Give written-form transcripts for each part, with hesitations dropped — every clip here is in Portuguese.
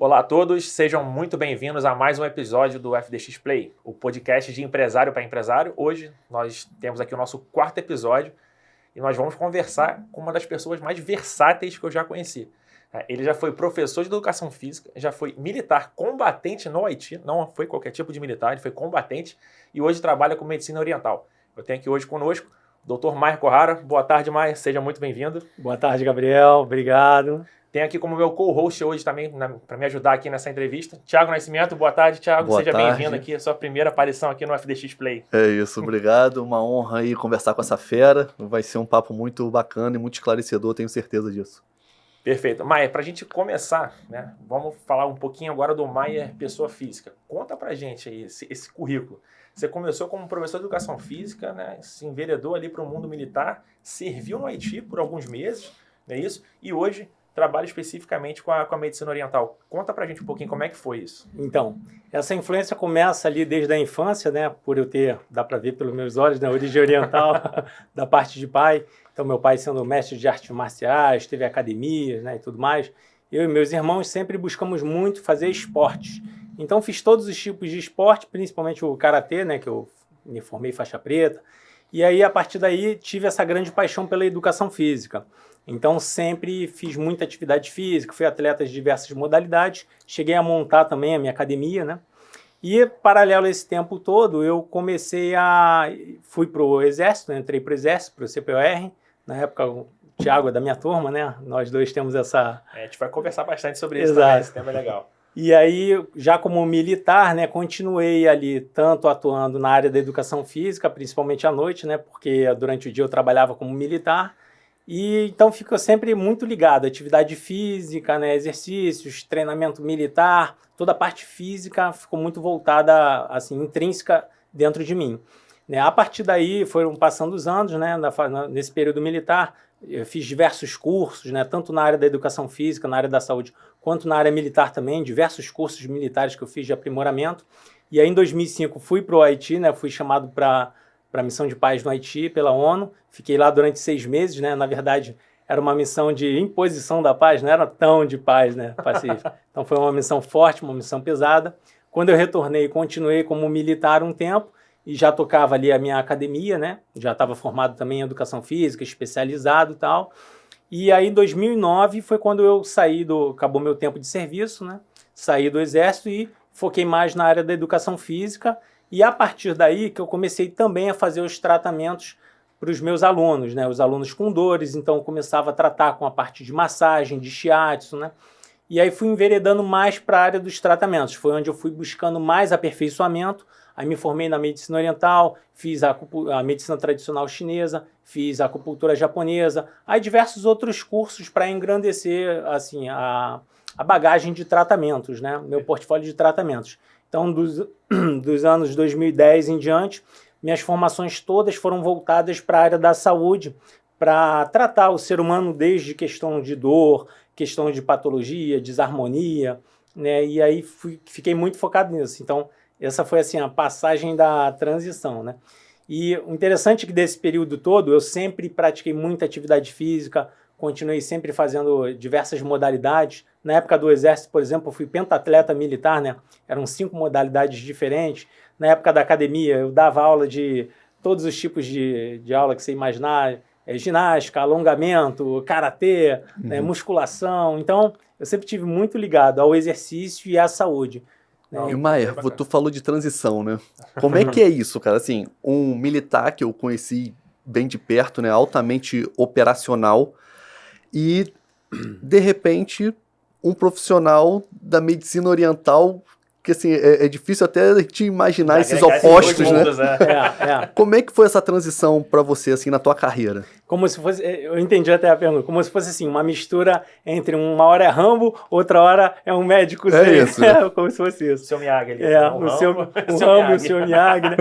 Olá a todos, sejam muito bem-vindos a mais um episódio do FDX Play, o podcast de empresário para empresário. Hoje nós temos aqui o nosso quarto episódio e nós vamos conversar com uma das pessoas mais versáteis que eu já conheci. Ele já foi professor de educação física, já foi militar combatente no Haiti, não foi qualquer tipo de militar, ele foi combatente e hoje trabalha com medicina oriental. Eu tenho aqui hoje conosco o Dr. Maier Corrara. Boa tarde, Maier, seja muito bem-vindo. Boa tarde, Gabriel, obrigado. Tenho aqui como meu co-host hoje também, para me ajudar aqui nessa entrevista, Thiago Nascimento. Boa tarde, Thiago. Seja bem-vindo aqui, a sua primeira aparição aqui no FDX Play. É isso, obrigado. Uma honra aí conversar com essa fera. Vai ser um papo muito bacana e muito esclarecedor, tenho certeza disso. Perfeito. Maier, para a gente começar, né, vamos falar um pouquinho agora do Maier pessoa física. Conta pra gente aí esse currículo. Você começou como professor de educação física, né, se enveredou ali para o mundo militar, serviu no Haiti por alguns meses, não é isso? E hoje trabalha especificamente com a medicina oriental. Conta pra gente um pouquinho como é que foi isso. Então, essa influência começa ali desde a infância, né? Por eu ter, dá para ver pelos meus olhos, né? Origem oriental da parte de pai. Então, meu pai sendo mestre de artes marciais, teve academias, né? E tudo mais. Eu e meus irmãos sempre buscamos muito fazer esportes. Então, fiz todos os tipos de esporte, principalmente o karatê, né? Que eu me formei faixa preta. E aí, a partir daí, tive essa grande paixão pela educação física. Então, sempre fiz muita atividade física, fui atleta de diversas modalidades, cheguei a montar também a minha academia, né? E, paralelo a esse tempo todo, eu fui para o Exército, né? Entrei para o Exército, para o CPOR, na época o Thiago é da minha turma, né? Nós dois temos essa... A gente vai conversar bastante sobre isso também, esse tema é legal. E aí, já como militar, né, continuei ali tanto atuando na área da educação física, principalmente à noite, né, porque durante o dia eu trabalhava como militar, e então fico sempre muito ligado à atividade física, né, exercícios, treinamento militar, toda a parte física ficou muito voltada, assim, intrínseca dentro de mim. Né, a partir daí foram passando os anos, né, nesse período militar, eu fiz diversos cursos, né, tanto na área da educação física, na área da saúde, quanto na área militar também, diversos cursos militares que eu fiz de aprimoramento. E aí, em 2005, fui para o Haiti, né, fui chamado para a missão de paz no Haiti pela ONU. Fiquei lá durante 6 meses, né, na verdade, era uma missão de imposição da paz, não era tão de paz, né, pacífica. Então, foi uma missão forte, uma missão pesada. Quando eu retornei, continuei como militar um tempo, e já tocava ali a minha academia, né? Já estava formado também em educação física, especializado e tal. E aí, em 2009, foi quando eu acabou meu tempo de serviço, né? Saí do Exército e foquei mais na área da educação física. E a partir daí que eu comecei também a fazer os tratamentos para os meus alunos, né? Os alunos com dores, então eu começava a tratar com a parte de massagem, de shiatsu, né? E aí fui enveredando mais para a área dos tratamentos. Foi onde eu fui buscando mais aperfeiçoamento. Aí me formei na medicina oriental, fiz a medicina tradicional chinesa, fiz a acupuntura japonesa, aí diversos outros cursos para engrandecer assim, a bagagem de tratamentos, né? Meu portfólio de tratamentos. Então, dos anos 2010 em diante, minhas formações todas foram voltadas para a área da saúde, para tratar o ser humano desde questão de dor, questão de patologia, desarmonia, né? E aí fiquei muito focado nisso. Então, essa foi assim a passagem da transição, né? E o interessante é que desse período todo eu sempre pratiquei muita atividade física, continuei sempre fazendo diversas modalidades. Na época do Exército, por exemplo, eu fui pentatleta militar, né? Eram 5 modalidades diferentes. Na época da academia, eu dava aula de todos os tipos de aula que você imaginar, ginástica, alongamento, karatê, né? Musculação. Então, eu sempre tive muito ligado ao exercício e à saúde. E Maier, tu falou de transição, né? Como é que é isso, cara? Assim, um militar que eu conheci bem de perto, né? Altamente operacional e, de repente, um profissional da medicina oriental que, assim, é difícil até te imaginar esses opostos, né? Como é que foi essa transição para você, assim, na tua carreira? Como se fosse, eu entendi até a pergunta, como se fosse, assim, uma mistura entre uma hora é Rambo, outra hora é um médico. É isso. Né? Como se fosse isso. O seu Miyagi ali. O Rambo e o seu Miyagi, né?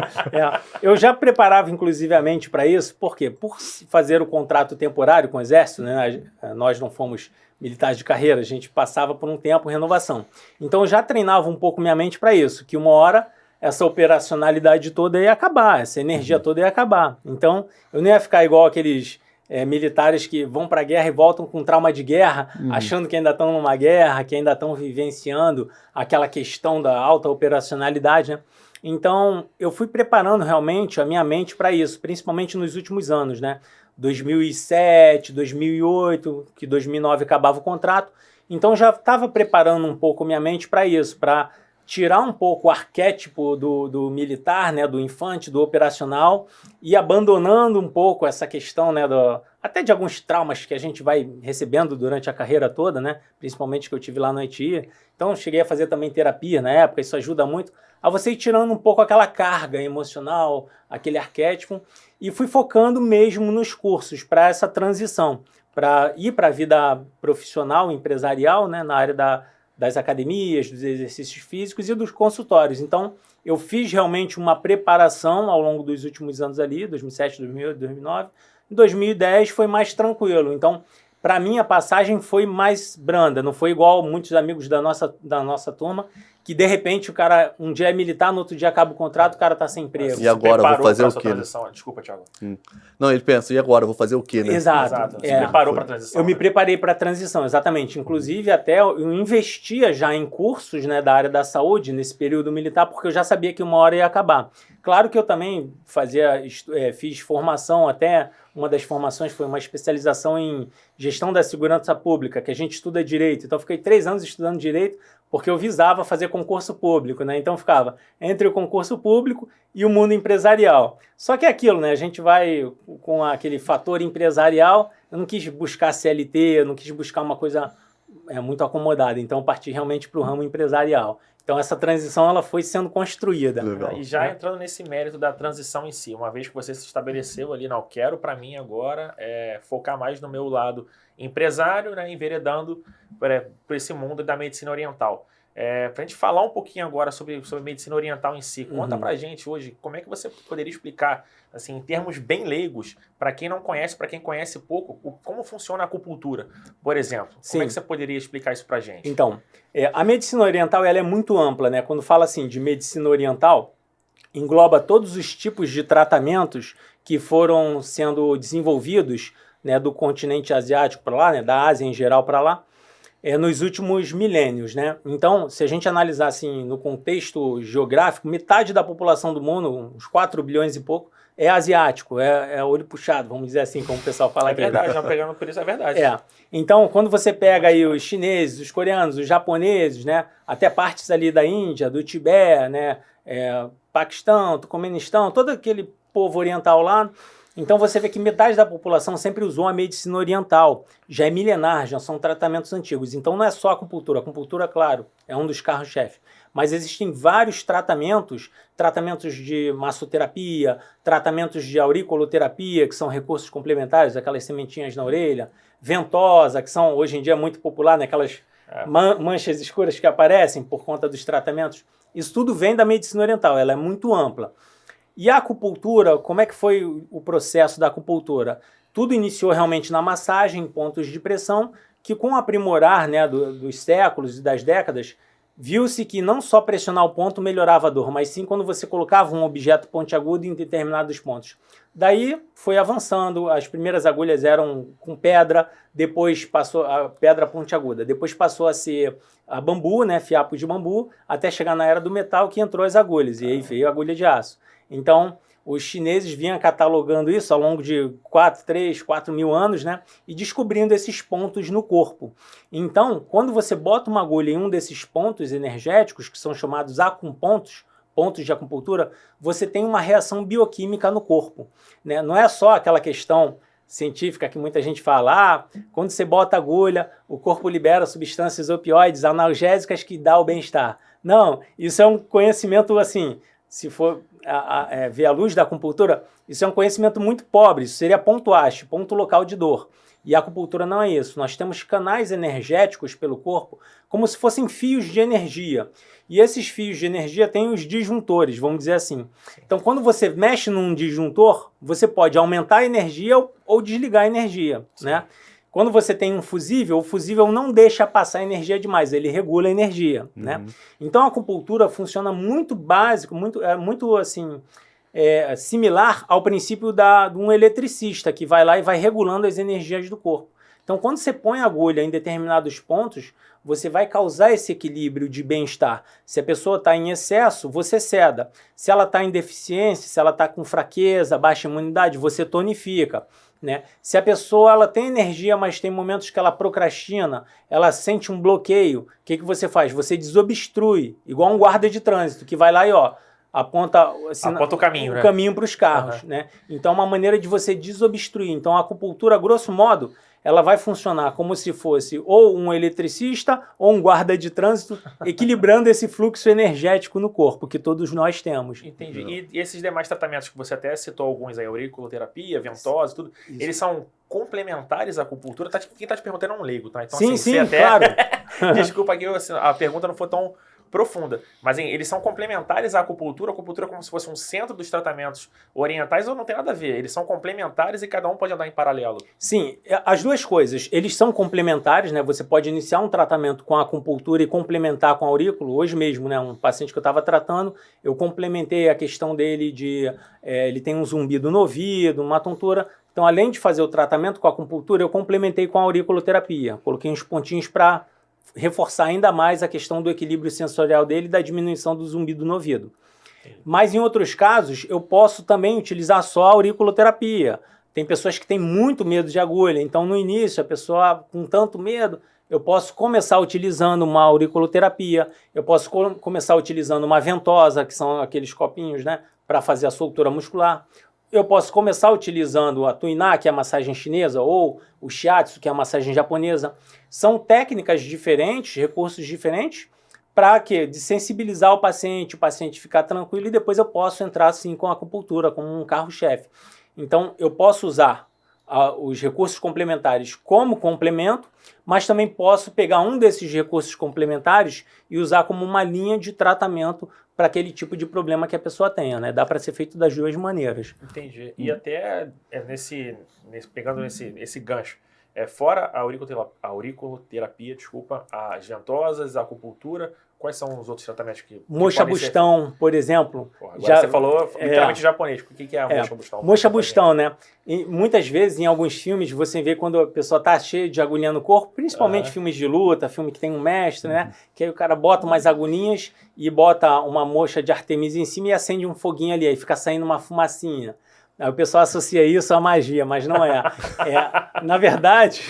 Eu já preparava, inclusive, a mente para isso, por quê? Por fazer o contrato temporário com o Exército, né? Nós não fomos militares de carreira, a gente passava por um tempo renovação. Então eu já treinava um pouco minha mente para isso, que uma hora essa operacionalidade toda ia acabar, essa energia toda ia acabar. Então eu não ia ficar igual aqueles militares que vão para a guerra e voltam com trauma de guerra, achando que ainda estão numa guerra, que ainda estão vivenciando aquela questão da alta operacionalidade, né? Então, eu fui preparando realmente a minha mente para isso, principalmente nos últimos anos, né? 2007, 2008, que 2009 acabava o contrato. Então, já estava preparando um pouco minha mente para isso, para tirar um pouco o arquétipo do militar, né, do infante, do operacional, e abandonando um pouco essa questão, né, até de alguns traumas que a gente vai recebendo durante a carreira toda, né, principalmente que eu tive lá no Haiti. Então, cheguei a fazer também terapia na época, isso ajuda muito a você ir tirando um pouco aquela carga emocional, aquele arquétipo, e fui focando mesmo nos cursos para essa transição, para ir para a vida profissional, empresarial, né, na área das academias, dos exercícios físicos e dos consultórios. Então, eu fiz realmente uma preparação ao longo dos últimos anos ali, 2007, 2008, 2009. Em 2010 foi mais tranquilo. Então, para mim, a passagem foi mais branda, não foi igual muitos amigos da nossa turma, que de repente o cara um dia é militar, no outro dia acaba o contrato, o cara tá sem emprego. E agora, vou fazer o quê? Desculpa, Thiago. Não, ele pensa, e agora, vou fazer o quê, né? Exato. Você preparou para a transição. Eu me preparei para a transição, exatamente. Inclusive, até eu investia já em cursos, né, da área da saúde nesse período militar, porque eu já sabia que uma hora ia acabar. Claro que eu também fiz formação, até uma das formações foi uma especialização em gestão da segurança pública, que a gente estuda direito. Então, eu fiquei 3 anos estudando direito, porque eu visava fazer concurso público, né? Então, ficava entre o concurso público e o mundo empresarial. Só que é aquilo, né? A gente vai com aquele fator empresarial. Eu não quis buscar CLT, eu não quis buscar uma coisa muito acomodada. Então, eu parti realmente para o ramo empresarial. Então, essa transição ela foi sendo construída. Legal. E já entrando nesse mérito da transição em si, uma vez que você se estabeleceu ali, não, quero para mim agora focar mais no meu lado empresário, né, enveredando por esse mundo da medicina oriental. Para a gente falar um pouquinho agora sobre medicina oriental em si, conta pra gente hoje como é que você poderia explicar, assim, em termos bem leigos, para quem não conhece, para quem conhece pouco, como funciona a acupuntura, por exemplo. Como é que você poderia explicar isso pra gente? Então, a medicina oriental ela é muito ampla, né? Quando fala assim de medicina oriental, engloba todos os tipos de tratamentos que foram sendo desenvolvidos, né, do continente asiático para lá, né, da Ásia em geral para lá, nos últimos milênios, né? Então, se a gente analisar assim no contexto geográfico, metade da população do mundo, uns 4 bilhões e pouco, é asiático, é olho puxado, vamos dizer assim, como o pessoal fala aqui. É verdade, já pegando por isso, é verdade. Então, quando você pega aí os chineses, os coreanos, os japoneses, né, até partes ali da Índia, do Tibete, né, Paquistão, Turcomenistão, todo aquele povo oriental lá. Então você vê que metade da população sempre usou a medicina oriental, já é milenar, já são tratamentos antigos. Então não é só a acupuntura, claro, é um dos carros-chefe. Mas existem vários tratamentos de massoterapia, tratamentos de auriculoterapia, que são recursos complementares, aquelas sementinhas na orelha, ventosa, que são hoje em dia muito popular, né? Aquelas manchas escuras que aparecem por conta dos tratamentos. Isso tudo vem da medicina oriental, ela é muito ampla. E a acupuntura, como é que foi o processo da acupuntura? Tudo iniciou realmente na massagem, em pontos de pressão, que com o aprimorar, né, dos séculos e das décadas, viu-se que não só pressionar o ponto melhorava a dor, mas sim quando você colocava um objeto pontiagudo em determinados pontos. Daí foi avançando, as primeiras agulhas eram com pedra, depois passou a pedra pontiaguda, depois passou a ser a bambu, né, fiapo de bambu, até chegar na era do metal que entrou as agulhas, e aí veio a agulha de aço. Então, os chineses vinham catalogando isso ao longo de 4 mil anos, né? E descobrindo esses pontos no corpo. Então, quando você bota uma agulha em um desses pontos energéticos, que são chamados acupontos, pontos de acupuntura, você tem uma reação bioquímica no corpo, né? Não é só aquela questão científica que muita gente fala, quando você bota agulha, o corpo libera substâncias opioides, analgésicas que dá o bem-estar. Não, isso é um conhecimento assim, se for ver a luz da acupuntura, isso é um conhecimento muito pobre, isso seria ponto haste, ponto local de dor. E a acupuntura não é isso. Nós temos canais energéticos pelo corpo como se fossem fios de energia. E esses fios de energia têm os disjuntores, vamos dizer assim. Então, quando você mexe num disjuntor, você pode aumentar a energia ou desligar a energia, né? Quando você tem um fusível, o fusível não deixa passar energia demais, ele regula a energia, né? Então a acupuntura funciona muito básico, muito assim, similar ao princípio de um eletricista, que vai lá e vai regulando as energias do corpo. Então, quando você põe a agulha em determinados pontos, você vai causar esse equilíbrio de bem-estar. Se a pessoa está em excesso, você ceda. Se ela está em deficiência, se ela está com fraqueza, baixa imunidade, você tonifica. Né? Se a pessoa ela tem energia, mas tem momentos que ela procrastina, ela sente um bloqueio, o que você faz? Você desobstrui, igual um guarda de trânsito, que vai lá e aponta o caminho, né? caminho para os carros. Né? Então, é uma maneira de você desobstruir. Então, a acupuntura, grosso modo, ela vai funcionar como se fosse ou um eletricista ou um guarda de trânsito, equilibrando esse fluxo energético no corpo, que todos nós temos. Entendi. E esses demais tratamentos que você até citou alguns aí, auriculoterapia, ventosa, tudo, eles são complementares à acupuntura? Quem está te perguntando é um leigo, tá? Então, sim, claro. Desculpa que a pergunta não foi tão profunda, mas eles são complementares à acupuntura. A acupuntura é como se fosse um centro dos tratamentos orientais, ou não tem nada a ver? Eles são complementares e cada um pode andar em paralelo? Sim, as duas coisas. Eles são complementares, né? Você pode iniciar um tratamento com a acupuntura e complementar com a aurículo. Hoje mesmo, né? Um paciente que eu estava tratando, eu complementei a questão dele ele tem um zumbido no ouvido, uma tontura. Então, além de fazer o tratamento com a acupuntura, eu complementei com a auriculoterapia. Coloquei uns pontinhos para reforçar ainda mais a questão do equilíbrio sensorial dele e da diminuição do zumbido no ouvido. Mas em outros casos, eu posso também utilizar só a auriculoterapia. Tem pessoas que têm muito medo de agulha, então no início a pessoa com tanto medo, eu posso começar utilizando uma auriculoterapia, eu posso começar utilizando uma ventosa, que são aqueles copinhos, né, para fazer a soltura muscular. Eu posso começar utilizando a tuiná, que é a massagem chinesa, ou o shiatsu, que é a massagem japonesa. São técnicas diferentes, recursos diferentes, para quê? De sensibilizar o paciente ficar tranquilo, e depois eu posso entrar assim com a acupuntura, como um carro-chefe. Então, eu posso usar os recursos complementares como complemento, mas também posso pegar um desses recursos complementares e usar como uma linha de tratamento para aquele tipo de problema que a pessoa tenha, né? Dá para ser feito das duas maneiras. Entendi. E até pegando esse gancho, fora a auriculoterapia, as ventosas, a acupuntura, quais são os outros tratamentos que Mocha-bustão, por exemplo. Agora você falou literalmente japonês. O que é a mocha-bustão? Mocha-bustão, né? E muitas vezes, em alguns filmes, você vê quando a pessoa está cheia de agulhinha no corpo, principalmente filmes de luta, filme que tem um mestre, né? Que aí o cara bota umas agulhinhas e bota uma mocha de Artemisa em cima e acende um foguinho ali, aí fica saindo uma fumacinha. Aí o pessoal associa isso à magia, mas não é. Na verdade,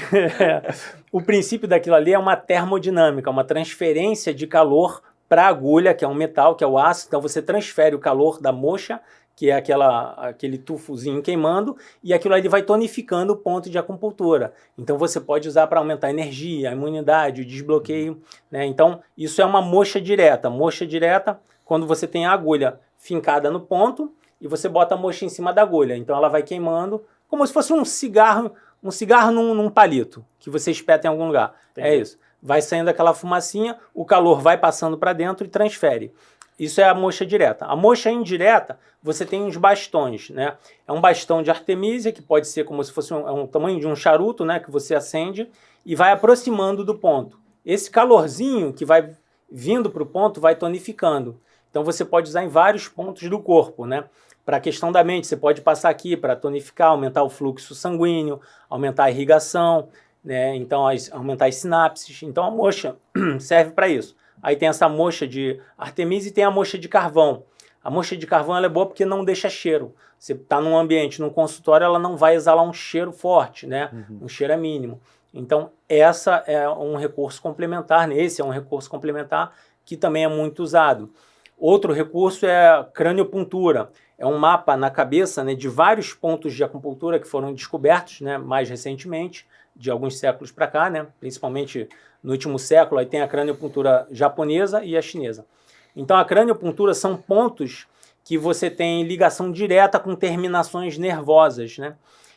o princípio daquilo ali é uma termodinâmica, uma transferência de calor para a agulha, que é um metal, que é o aço. Então você transfere o calor da mocha, que é aquele tufozinho queimando, e aquilo ali vai tonificando o ponto de acupuntura. Então você pode usar para aumentar a energia, a imunidade, o desbloqueio, né? Então isso é uma mocha direta. Mocha direta, quando você tem a agulha fincada no ponto, e você bota a mocha em cima da agulha. Então ela vai queimando, como se fosse um cigarro num palito, que você espeta em algum lugar. Entendi. É isso. Vai saindo aquela fumacinha, o calor vai passando para dentro e transfere. Isso é a mocha direta. A mocha indireta, você tem uns bastões, né? É um bastão de Artemisia, que pode ser como se fosse um tamanho de um charuto, né? Que você acende e vai aproximando do ponto. Esse calorzinho que vai vindo para o ponto vai tonificando. Então você pode usar em vários pontos do corpo, né? Para a questão da mente, você pode passar aqui para tonificar, aumentar o fluxo sanguíneo, aumentar a irrigação, né? Então aumentar as sinapses. Então a mocha serve para isso. Aí tem essa mocha de Artemisia e tem a mocha de carvão. A mocha de carvão ela é boa porque não deixa cheiro. Você está num ambiente, num consultório, ela não vai exalar um cheiro forte, né? Um cheiro é mínimo. Então essa é um recurso complementar, né? Esse é um recurso complementar que também é muito usado. Outro recurso é a craniopuntura. É um mapa na cabeça, né, de vários pontos de acupuntura que foram descobertos, né, mais recentemente, de alguns séculos para cá, né, principalmente no último século. Aí tem a craniopuntura japonesa e a chinesa. Então a craniopuntura são pontos que você tem ligação direta com terminações nervosas, né?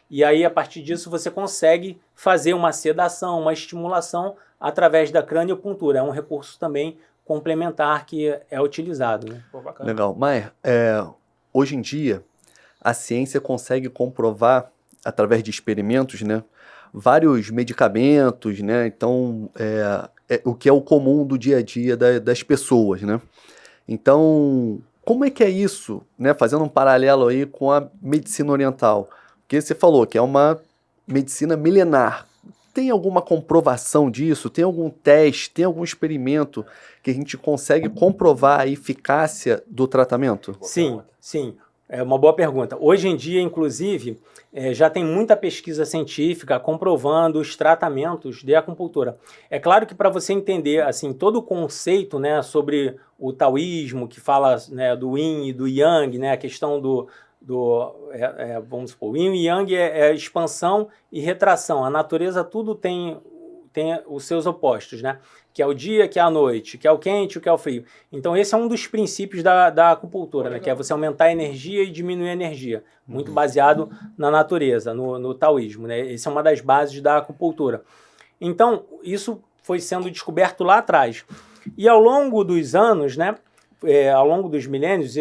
E aí a partir disso você consegue fazer uma sedação, uma estimulação através da craniopuntura. É um recurso também complementar que é utilizado, né? Pô, bacana. Legal. Maier, hoje em dia, a ciência consegue comprovar, através de experimentos, né, vários medicamentos, né, então, o que é o comum do dia a dia das pessoas, né? Então, Como é que é isso, né? Fazendo um paralelo aí com a medicina oriental. Porque você falou que é uma medicina milenar. Tem alguma comprovação disso? Tem algum teste? Tem algum experimento que a gente consegue comprovar a eficácia do tratamento? Sim, sim. É uma boa pergunta. Hoje em dia, inclusive, já tem muita pesquisa científica comprovando os tratamentos de acupuntura. É claro que para você entender assim todo o conceito, né, sobre o taoísmo, que fala, né, do yin e do yang, né, a questão vamos supor, o yin e yang é expansão e retração. A natureza tudo tem os seus opostos, né? Que é o dia, que é a noite, que é o quente, que é o frio. Então esse é um dos princípios da acupuntura, né? Que é você aumentar a energia e diminuir a energia, muito baseado na natureza, no taoísmo, né? Essa é uma das bases da acupuntura. Então isso foi sendo descoberto lá atrás. E ao longo dos anos, né? Ao longo dos milênios,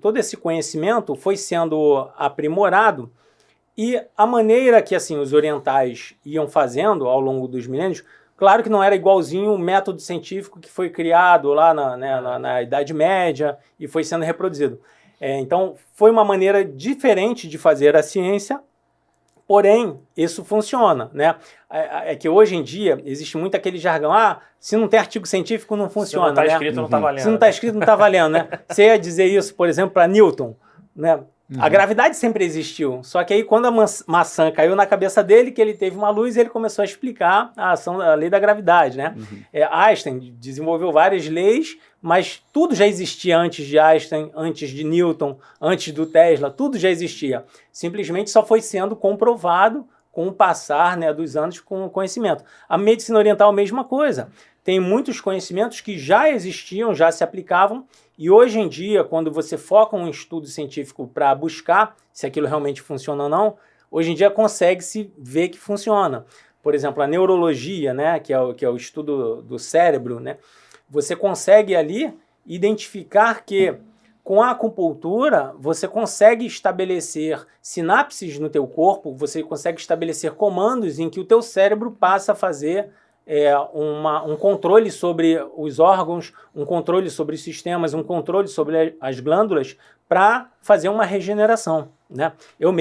todo esse conhecimento foi sendo aprimorado. E a maneira que assim os orientais iam fazendo ao longo dos milênios, claro que não era igualzinho o método científico que foi criado lá na Idade Média e foi sendo reproduzido. Então, foi uma maneira diferente de fazer a ciência, porém, isso funciona, né? É que hoje em dia existe muito aquele jargão, se não tem artigo científico não funciona, se não está né? escrito, não está valendo. Se não está escrito, não está valendo, né? Você ia dizer isso, por exemplo, para Newton, né? A gravidade sempre existiu, só que aí quando a maçã caiu na cabeça dele, que ele teve uma luz, ele começou a explicar a lei da gravidade, né? Einstein desenvolveu várias leis, mas tudo já existia antes de Einstein, antes de Newton, antes do Tesla, tudo já existia. Simplesmente só foi sendo comprovado com o passar, né, dos anos com o conhecimento. A medicina oriental, a mesma coisa. Tem muitos conhecimentos que já existiam, já se aplicavam, e hoje em dia, quando você foca um estudo científico para buscar se aquilo realmente funciona ou não, hoje em dia consegue-se ver que funciona. Por exemplo, a neurologia, né, que é o estudo do cérebro, né, você consegue ali identificar que com a acupuntura você consegue estabelecer sinapses no teu corpo, você consegue estabelecer comandos em que o teu cérebro passa a fazer um controle sobre os órgãos, um controle sobre os sistemas, um controle sobre as glândulas para fazer uma regeneração, né? Eu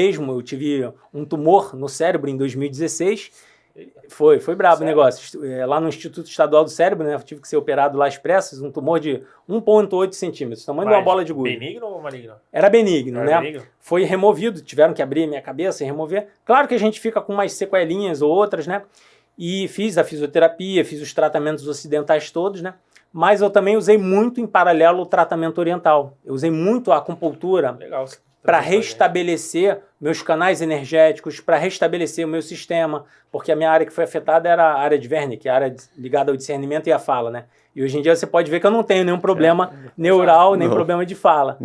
tive um tumor no cérebro em 2016, foi brabo o negócio, lá no Instituto Estadual do Cérebro, né? Eu tive que ser operado lá às pressas, um tumor de 1,8 centímetros, tamanho de uma bola de gude. Benigno ou maligno? Era benigno, né? Benigno? Foi removido, tiveram que abrir minha cabeça e remover. Claro que a gente fica com umas sequelinhas ou outras, né? E fiz a fisioterapia, fiz os tratamentos ocidentais todos, né? Mas eu também usei muito em paralelo o tratamento oriental. Eu usei muito a acupuntura para restabelecer meus canais energéticos, para restabelecer o meu sistema, porque a minha área que foi afetada era a área de Wernicke, a área ligada ao discernimento e à fala, né? E hoje em dia você pode ver que eu não tenho nenhum problema neural, nem problema de fala.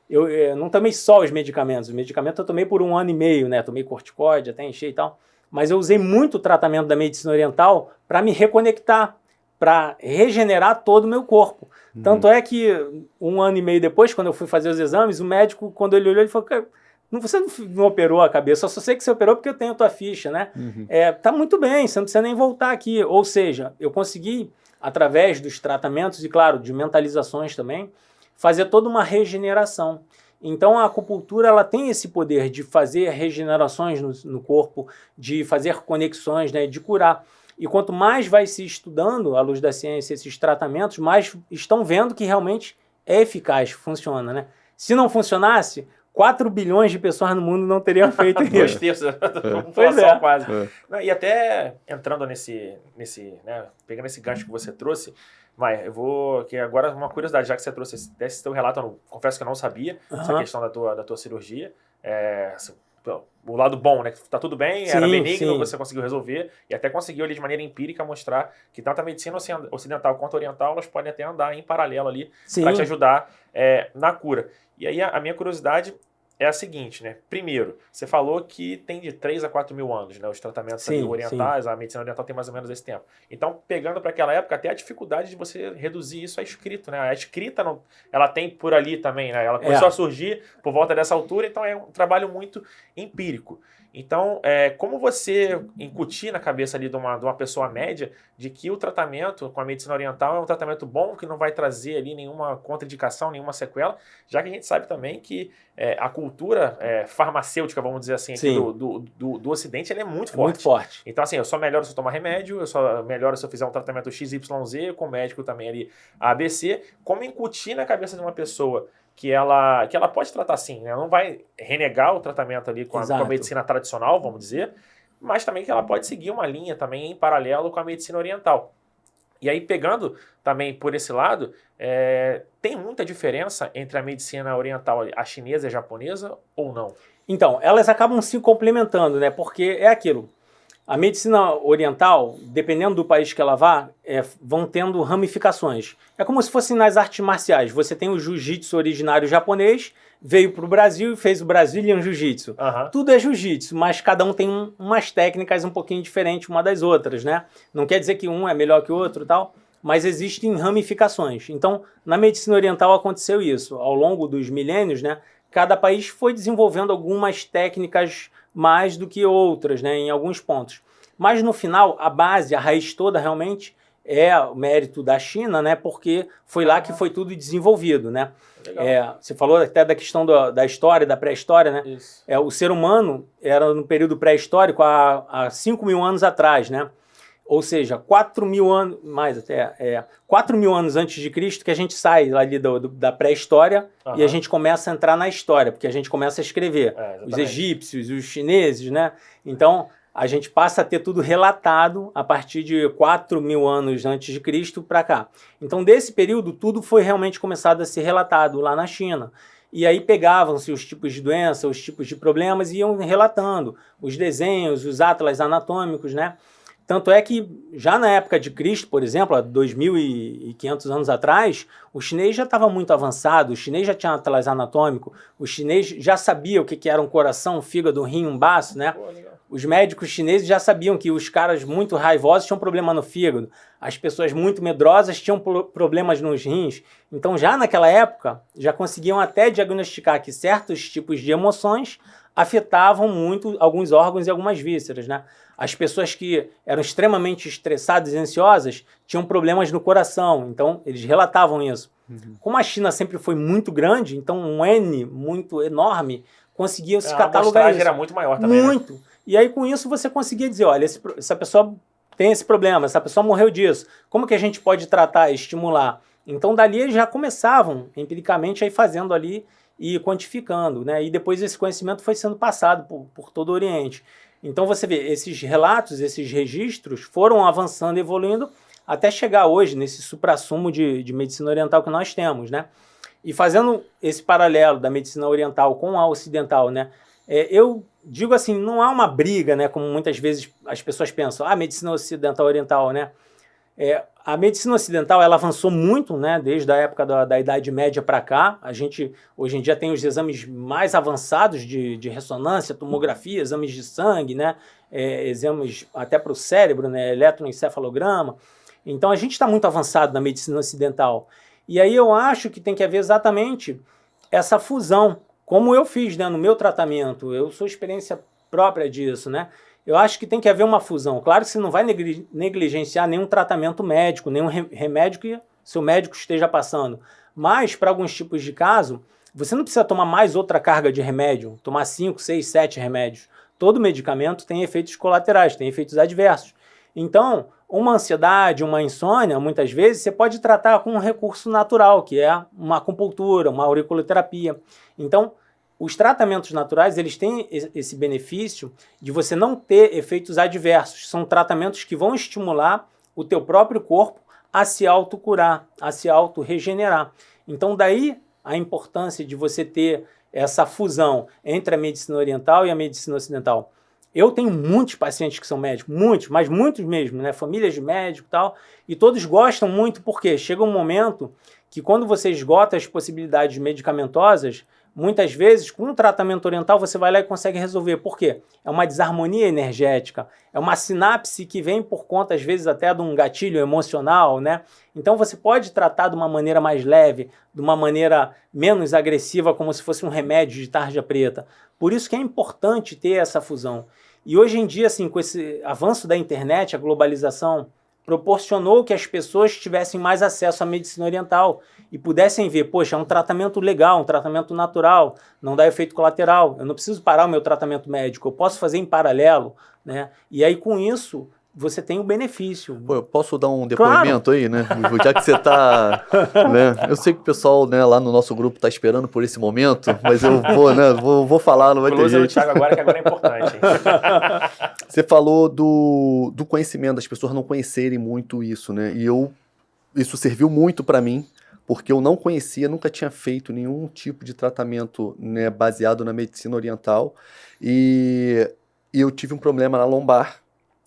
Eu não tomei só os medicamentos. Os medicamentos eu tomei por 1 ano e meio, né? Tomei corticóide, até encher e tal. Mas eu usei muito o tratamento da medicina oriental para me reconectar, para regenerar todo o meu corpo. Tanto é que 1 ano e meio depois, quando eu fui fazer os exames, o médico, quando ele olhou, ele falou: você não operou a cabeça, eu só sei que você operou porque eu tenho a tua ficha, né? Tá muito bem, você não precisa nem voltar aqui. Ou seja, eu consegui, através dos tratamentos e, claro, de mentalizações também, fazer toda uma regeneração. Então a acupuntura ela tem esse poder de fazer regenerações no corpo, de fazer conexões, né, de curar. E quanto mais vai se estudando, à luz da ciência, esses tratamentos, mais estão vendo que realmente é eficaz, funciona, né? Se não funcionasse, 4 bilhões de pessoas no mundo não teriam feito isso. 2/3 da população quase. E até entrando nesse né, pegando esse gancho que você trouxe, Maia, que agora uma curiosidade, já que você trouxe esse teu relato, eu confesso que eu não sabia, essa questão da tua cirurgia, o lado bom, né, que tá tudo bem, era benigno, você conseguiu resolver, e até conseguiu ali de maneira empírica mostrar que tanto a medicina ocidental quanto a oriental, elas podem até andar em paralelo ali para te ajudar na cura. E aí a minha curiosidade é a seguinte, né? Primeiro, você falou que tem de 3 a 4 mil anos, né? Os tratamentos ali orientais, a medicina oriental tem mais ou menos esse tempo. Então, pegando para aquela época, até a dificuldade de você reduzir isso a escrito, né? A escrita, não, ela tem por ali também, né? Ela começou a surgir por volta dessa altura, então é um trabalho muito empírico. Então, como você incutir na cabeça ali de uma pessoa média de que o tratamento com a medicina oriental é um tratamento bom, que não vai trazer ali nenhuma contraindicação, nenhuma sequela, já que a gente sabe também que a cultura farmacêutica, vamos dizer assim, aqui do Ocidente, ela é muito forte. Muito forte. Então, assim, eu só melhoro se eu tomar remédio, eu só melhoro se eu fizer um tratamento XYZ, com o médico também ali ABC. Como incutir na cabeça de uma pessoa que ela pode tratar assim, né? Ela não vai renegar o tratamento ali com a medicina tradicional, vamos dizer, mas também que ela pode seguir uma linha também em paralelo com a medicina oriental. E aí, pegando também por esse lado, tem muita diferença entre a medicina oriental, a chinesa e a japonesa, ou não? Então, elas acabam se complementando, né? Porque é aquilo. A medicina oriental, dependendo do país que ela vá, vão tendo ramificações. É como se fosse nas artes marciais. Você tem o jiu-jitsu originário japonês, veio para o Brasil e fez o Brazilian Jiu-Jitsu. Tudo é jiu-jitsu, mas cada um tem umas técnicas um pouquinho diferentes uma das outras, né? Não quer dizer que um é melhor que o outro e tal, mas existem ramificações. Então, na medicina oriental aconteceu isso. Ao longo dos milênios, né, cada país foi desenvolvendo algumas técnicas mais do que outras, né, em alguns pontos. Mas no final, a base, a raiz toda realmente é o mérito da China, né, porque foi lá que foi tudo desenvolvido, né. Você falou até da questão da história, da pré-história, né. Isso. O ser humano era no período pré-histórico há 5 mil anos atrás, né. Ou seja, 4 mil anos, mais até, 4 mil anos antes de Cristo, que a gente sai ali da pré-história e a gente começa a entrar na história, porque a gente começa a escrever. Os egípcios, os chineses, né? Então, a gente passa a ter tudo relatado a partir de 4 mil anos antes de Cristo para cá. Então, desse período, tudo foi realmente começado a ser relatado lá na China. E aí pegavam-se os tipos de doença, os tipos de problemas e iam relatando os desenhos, os atlas anatômicos, né? Tanto é que já na época de Cristo, por exemplo, há 2.500 anos atrás, o chinês já estava muito avançado, o chinês já tinha atlas anatômico, o chinês já sabia o que era um coração, um fígado, um rim, um baço, né? Os médicos chineses já sabiam que os caras muito raivosos tinham problema no fígado, as pessoas muito medrosas tinham problemas nos rins. Então já naquela época, já conseguiam até diagnosticar que certos tipos de emoções afetavam muito alguns órgãos e algumas vísceras, né? As pessoas que eram extremamente estressadas e ansiosas tinham problemas no coração, então eles relatavam isso. Como a China sempre foi muito grande, então um N muito enorme, conseguia se catalogar isso. A era muito maior também, muito. Né? E aí com isso você conseguia dizer, olha, essa pessoa tem esse problema, essa pessoa morreu disso. Como que a gente pode tratar, estimular? Então dali eles já começavam empiricamente aí fazendo ali e quantificando, né? E depois esse conhecimento foi sendo passado por todo o Oriente. Então você vê, esses relatos, esses registros foram avançando, evoluindo, até chegar hoje nesse suprassumo de medicina oriental que nós temos, né? E fazendo esse paralelo da medicina oriental com a ocidental, né? Eu digo assim, não há uma briga, né? Como muitas vezes as pessoas pensam, medicina ocidental oriental, né? A medicina ocidental ela avançou muito, né, desde a época da Idade Média para cá. A gente hoje em dia tem os exames mais avançados de ressonância, tomografia, exames de sangue, né, exames até para o cérebro, né, eletroencefalograma. Então a gente está muito avançado na medicina ocidental. E aí eu acho que tem que haver exatamente essa fusão, como eu fiz, né, no meu tratamento. Eu sou experiência própria disso, né? Eu acho que tem que haver uma fusão. Claro que você não vai negligenciar nenhum tratamento médico, nenhum remédio que seu médico esteja passando. Mas, para alguns tipos de caso, você não precisa tomar mais outra carga de remédio, tomar 5, 6, 7 remédios. Todo medicamento tem efeitos colaterais, tem efeitos adversos. Então, uma ansiedade, uma insônia, muitas vezes, você pode tratar com um recurso natural, que é uma acupuntura, uma auriculoterapia. Então, os tratamentos naturais, eles têm esse benefício de você não ter efeitos adversos. São tratamentos que vão estimular o teu próprio corpo a se autocurar, a se auto-regenerar. Então, daí a importância de você ter essa fusão entre a medicina oriental e a medicina ocidental. Eu tenho muitos pacientes que são médicos, muitos, mas muitos mesmo, né? Famílias de médicos e tal, e todos gostam muito porque chega um momento que quando você esgota as possibilidades medicamentosas, Muitas vezes, com um tratamento oriental, você vai lá e consegue resolver. Por quê? É uma desarmonia energética, é uma sinapse que vem por conta, às vezes, até de um gatilho emocional, né? Então, você pode tratar de uma maneira mais leve, de uma maneira menos agressiva, como se fosse um remédio de tarja preta. Por isso que é importante ter essa fusão. E hoje em dia, assim, com esse avanço da internet, a globalização proporcionou que as pessoas tivessem mais acesso à medicina oriental e pudessem ver, poxa, é um tratamento legal, um tratamento natural, não dá efeito colateral, eu não preciso parar o meu tratamento médico, eu posso fazer em paralelo, né? E aí, com isso, você tem o benefício. Pô, eu posso dar um depoimento aí, né? Já que você tá, né? Eu sei que o pessoal, né, lá no nosso grupo tá esperando por esse momento, mas eu vou, né, vou falar, não vai ter jeito. Thiago agora, que agora é importante. Você falou do conhecimento, das pessoas não conhecerem muito isso, né? E isso serviu muito para mim, porque eu não conhecia, nunca tinha feito nenhum tipo de tratamento, né, baseado na medicina oriental, e eu tive um problema na lombar,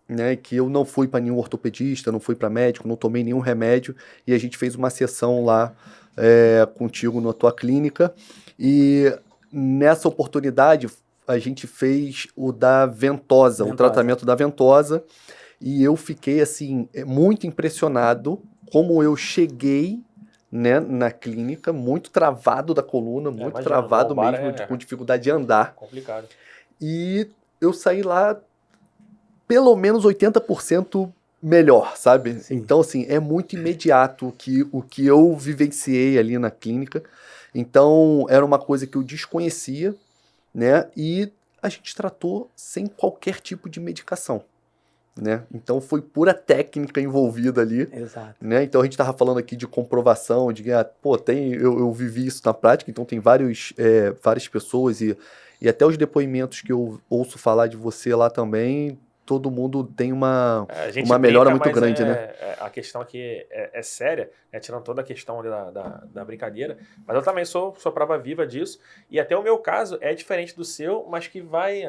né, que eu não fui para nenhum ortopedista, não fui para médico, não tomei nenhum remédio, e a gente fez uma sessão lá contigo na tua clínica, e nessa oportunidade a gente fez o da ventosa, o tratamento da ventosa, e eu fiquei assim muito impressionado como eu cheguei, né, na clínica, muito travado da coluna, muito travado mesmo, com dificuldade de andar. Complicado. E eu saí lá pelo menos 80% melhor, sabe? Sim. Então, assim, é muito imediato o que eu vivenciei ali na clínica. Então, era uma coisa que eu desconhecia, né? E a gente tratou sem qualquer tipo de medicação, né? Então, foi pura técnica envolvida ali. Exato. Né? Então, a gente estava falando aqui de comprovação, de eu vivi isso na prática, então tem várias pessoas e até os depoimentos que eu ouço falar de você lá também, todo mundo tem uma melhora muito grande, né? A questão aqui é séria, né? Tirando toda a questão da brincadeira, mas eu também sou prova viva disso, e até o meu caso é diferente do seu, mas que vai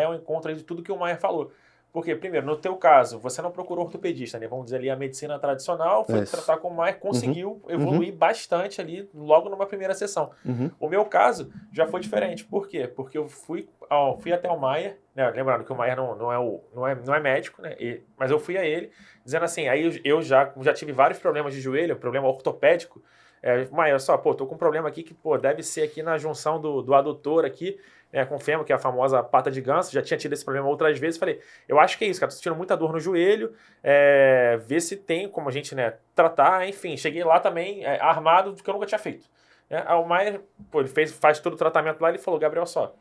ao encontro de tudo que o Maier falou. Porque, primeiro, no teu caso, você não procurou ortopedista, né? Vamos dizer ali, a medicina tradicional, foi tratar com o Maier, conseguiu evoluir bastante ali, logo numa primeira sessão. O meu caso já foi diferente. Por quê? Porque eu fui até o Maier, né? Lembrando que o Maier não é médico, né? Mas eu fui a ele, dizendo assim, aí eu já tive vários problemas de joelho, problema ortopédico. Maier, só, tô com um problema aqui que, deve ser aqui na junção do adutor aqui, com o fêmur, que é a famosa pata de ganso, já tinha tido esse problema outras vezes, falei, eu acho que é isso, cara, tô sentindo muita dor no joelho, ver se tem como a gente, né, tratar, enfim, cheguei lá também armado do que eu nunca tinha feito. Aí o Maier, ele faz todo o tratamento lá, ele falou, Gabriel, só,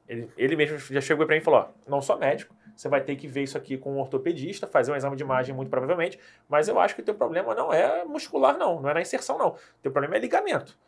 ele mesmo já chegou pra mim e falou, não sou médico, você vai ter que ver isso aqui com um ortopedista, fazer um exame de imagem muito provavelmente, mas eu acho que o teu problema não é muscular não é na inserção não, o teu problema é ligamento.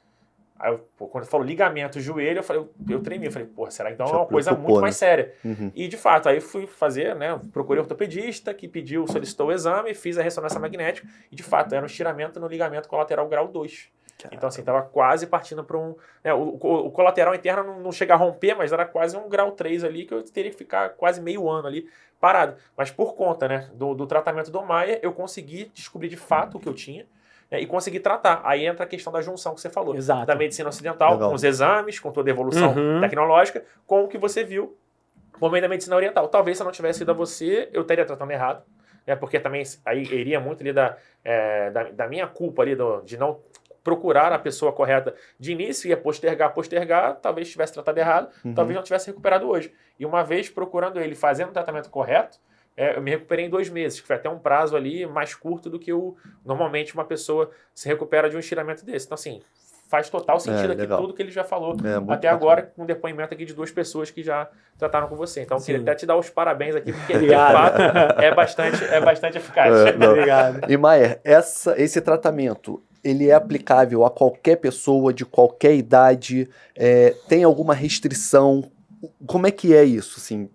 Aí, quando eu falo ligamento, joelho, eu tremi. Eu falei, será que então é uma coisa muito mais séria? E, de fato, aí fui fazer, né? Procurei ortopedista, que solicitou o exame, fiz a ressonância magnética, e, de fato, era um estiramento no ligamento colateral grau 2. Caramba. Então, assim, estava quase partindo para um... Né, o colateral interno não chega a romper, mas era quase um grau 3 ali, que eu teria que ficar quase meio ano ali parado. Mas por conta, né, do tratamento do Maier, eu consegui descobrir de fato o que eu tinha, e conseguir tratar. Aí entra a questão da junção que você falou. Exato. Da medicina ocidental, legal, com os exames, com toda a evolução tecnológica, com o que você viu por meio da medicina oriental. Talvez se eu não tivesse ido a você, eu estaria tratando errado, né? Porque também aí iria muito ali da minha culpa ali de não procurar a pessoa correta de início, ia postergar, talvez tivesse tratado errado, talvez não tivesse recuperado hoje. E uma vez procurando ele, fazendo o tratamento correto, eu me recuperei em 2 meses, que foi até um prazo ali mais curto do que normalmente uma pessoa se recupera de um estiramento desse. Então, assim, faz total sentido aqui tudo que ele já falou até agora, com um depoimento aqui de 2 pessoas que já trataram com você. Então, eu queria até te dar os parabéns aqui, porque de fato é bastante eficaz. Obrigado. E, Maier, esse tratamento, ele é aplicável a qualquer pessoa, de qualquer idade? Tem alguma restrição? Como é que é isso? Assim,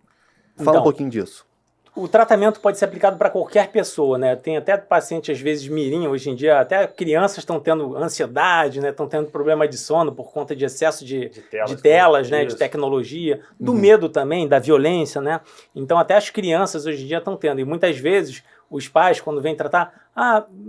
fala um pouquinho disso. O tratamento pode ser aplicado para qualquer pessoa, né? Tem até paciente, às vezes, mirim, hoje em dia, até crianças estão tendo ansiedade, né? Estão tendo problema de sono por conta de excesso de telas, né? De tecnologia, do medo também, da violência, né? Então, até as crianças hoje em dia estão tendo. E muitas vezes, os pais, quando vêm tratar,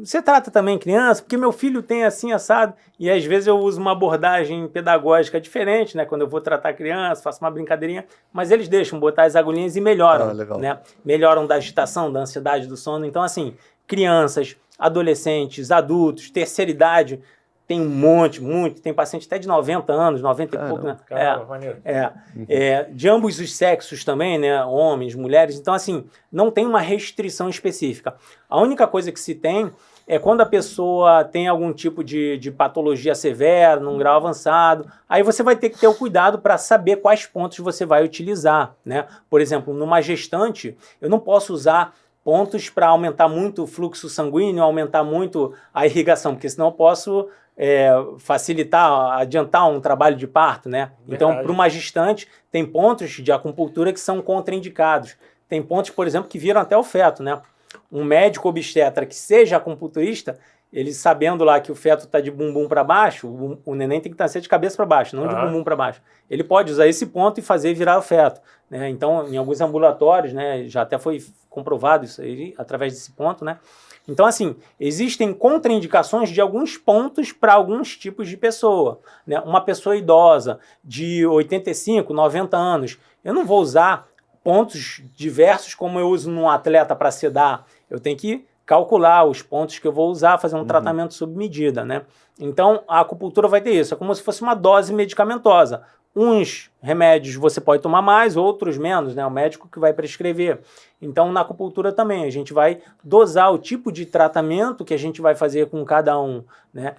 você trata também criança? Porque meu filho tem assim, assado. E às vezes eu uso uma abordagem pedagógica diferente, né? Quando eu vou tratar criança, faço uma brincadeirinha, mas eles deixam botar as agulhinhas e melhoram, né? Melhoram da agitação, da ansiedade, do sono. Então, assim, crianças, adolescentes, adultos, terceira idade, tem um monte, tem paciente até de 90 anos, 90 e pouco, né? Maneiro. De ambos os sexos também, né? Homens, mulheres. Então, assim, não tem uma restrição específica. A única coisa que se tem é quando a pessoa tem algum tipo de patologia severa, num grau avançado, aí você vai ter que ter o cuidado para saber quais pontos você vai utilizar, né? Por exemplo, numa gestante, eu não posso usar pontos para aumentar muito o fluxo sanguíneo, aumentar muito a irrigação, porque senão eu posso facilitar, adiantar um trabalho de parto, né? Então, para uma gestante, tem pontos de acupuntura que são contraindicados. Tem pontos, por exemplo, que viram até o feto, né? Um médico obstetra que seja acupunturista, ele sabendo lá que o feto está de bumbum para baixo, o neném tem que estar de cabeça para baixo, não de bumbum para baixo. Ele pode usar esse ponto e fazer virar o feto, né? Então, em alguns ambulatórios, né, já até foi comprovado isso aí, através desse ponto, né? Então, assim, existem contraindicações de alguns pontos para alguns tipos de pessoa, né? Uma pessoa idosa de 85, 90 anos, eu não vou usar pontos diversos como eu uso num atleta para sedar. Eu tenho que calcular os pontos que eu vou usar, fazer um tratamento sob medida, né? Então, a acupuntura vai ter isso. É como se fosse uma dose medicamentosa. Uns remédios você pode tomar mais, outros menos, né? O médico que vai prescrever. Então, na acupuntura também, a gente vai dosar o tipo de tratamento que a gente vai fazer com cada um, né?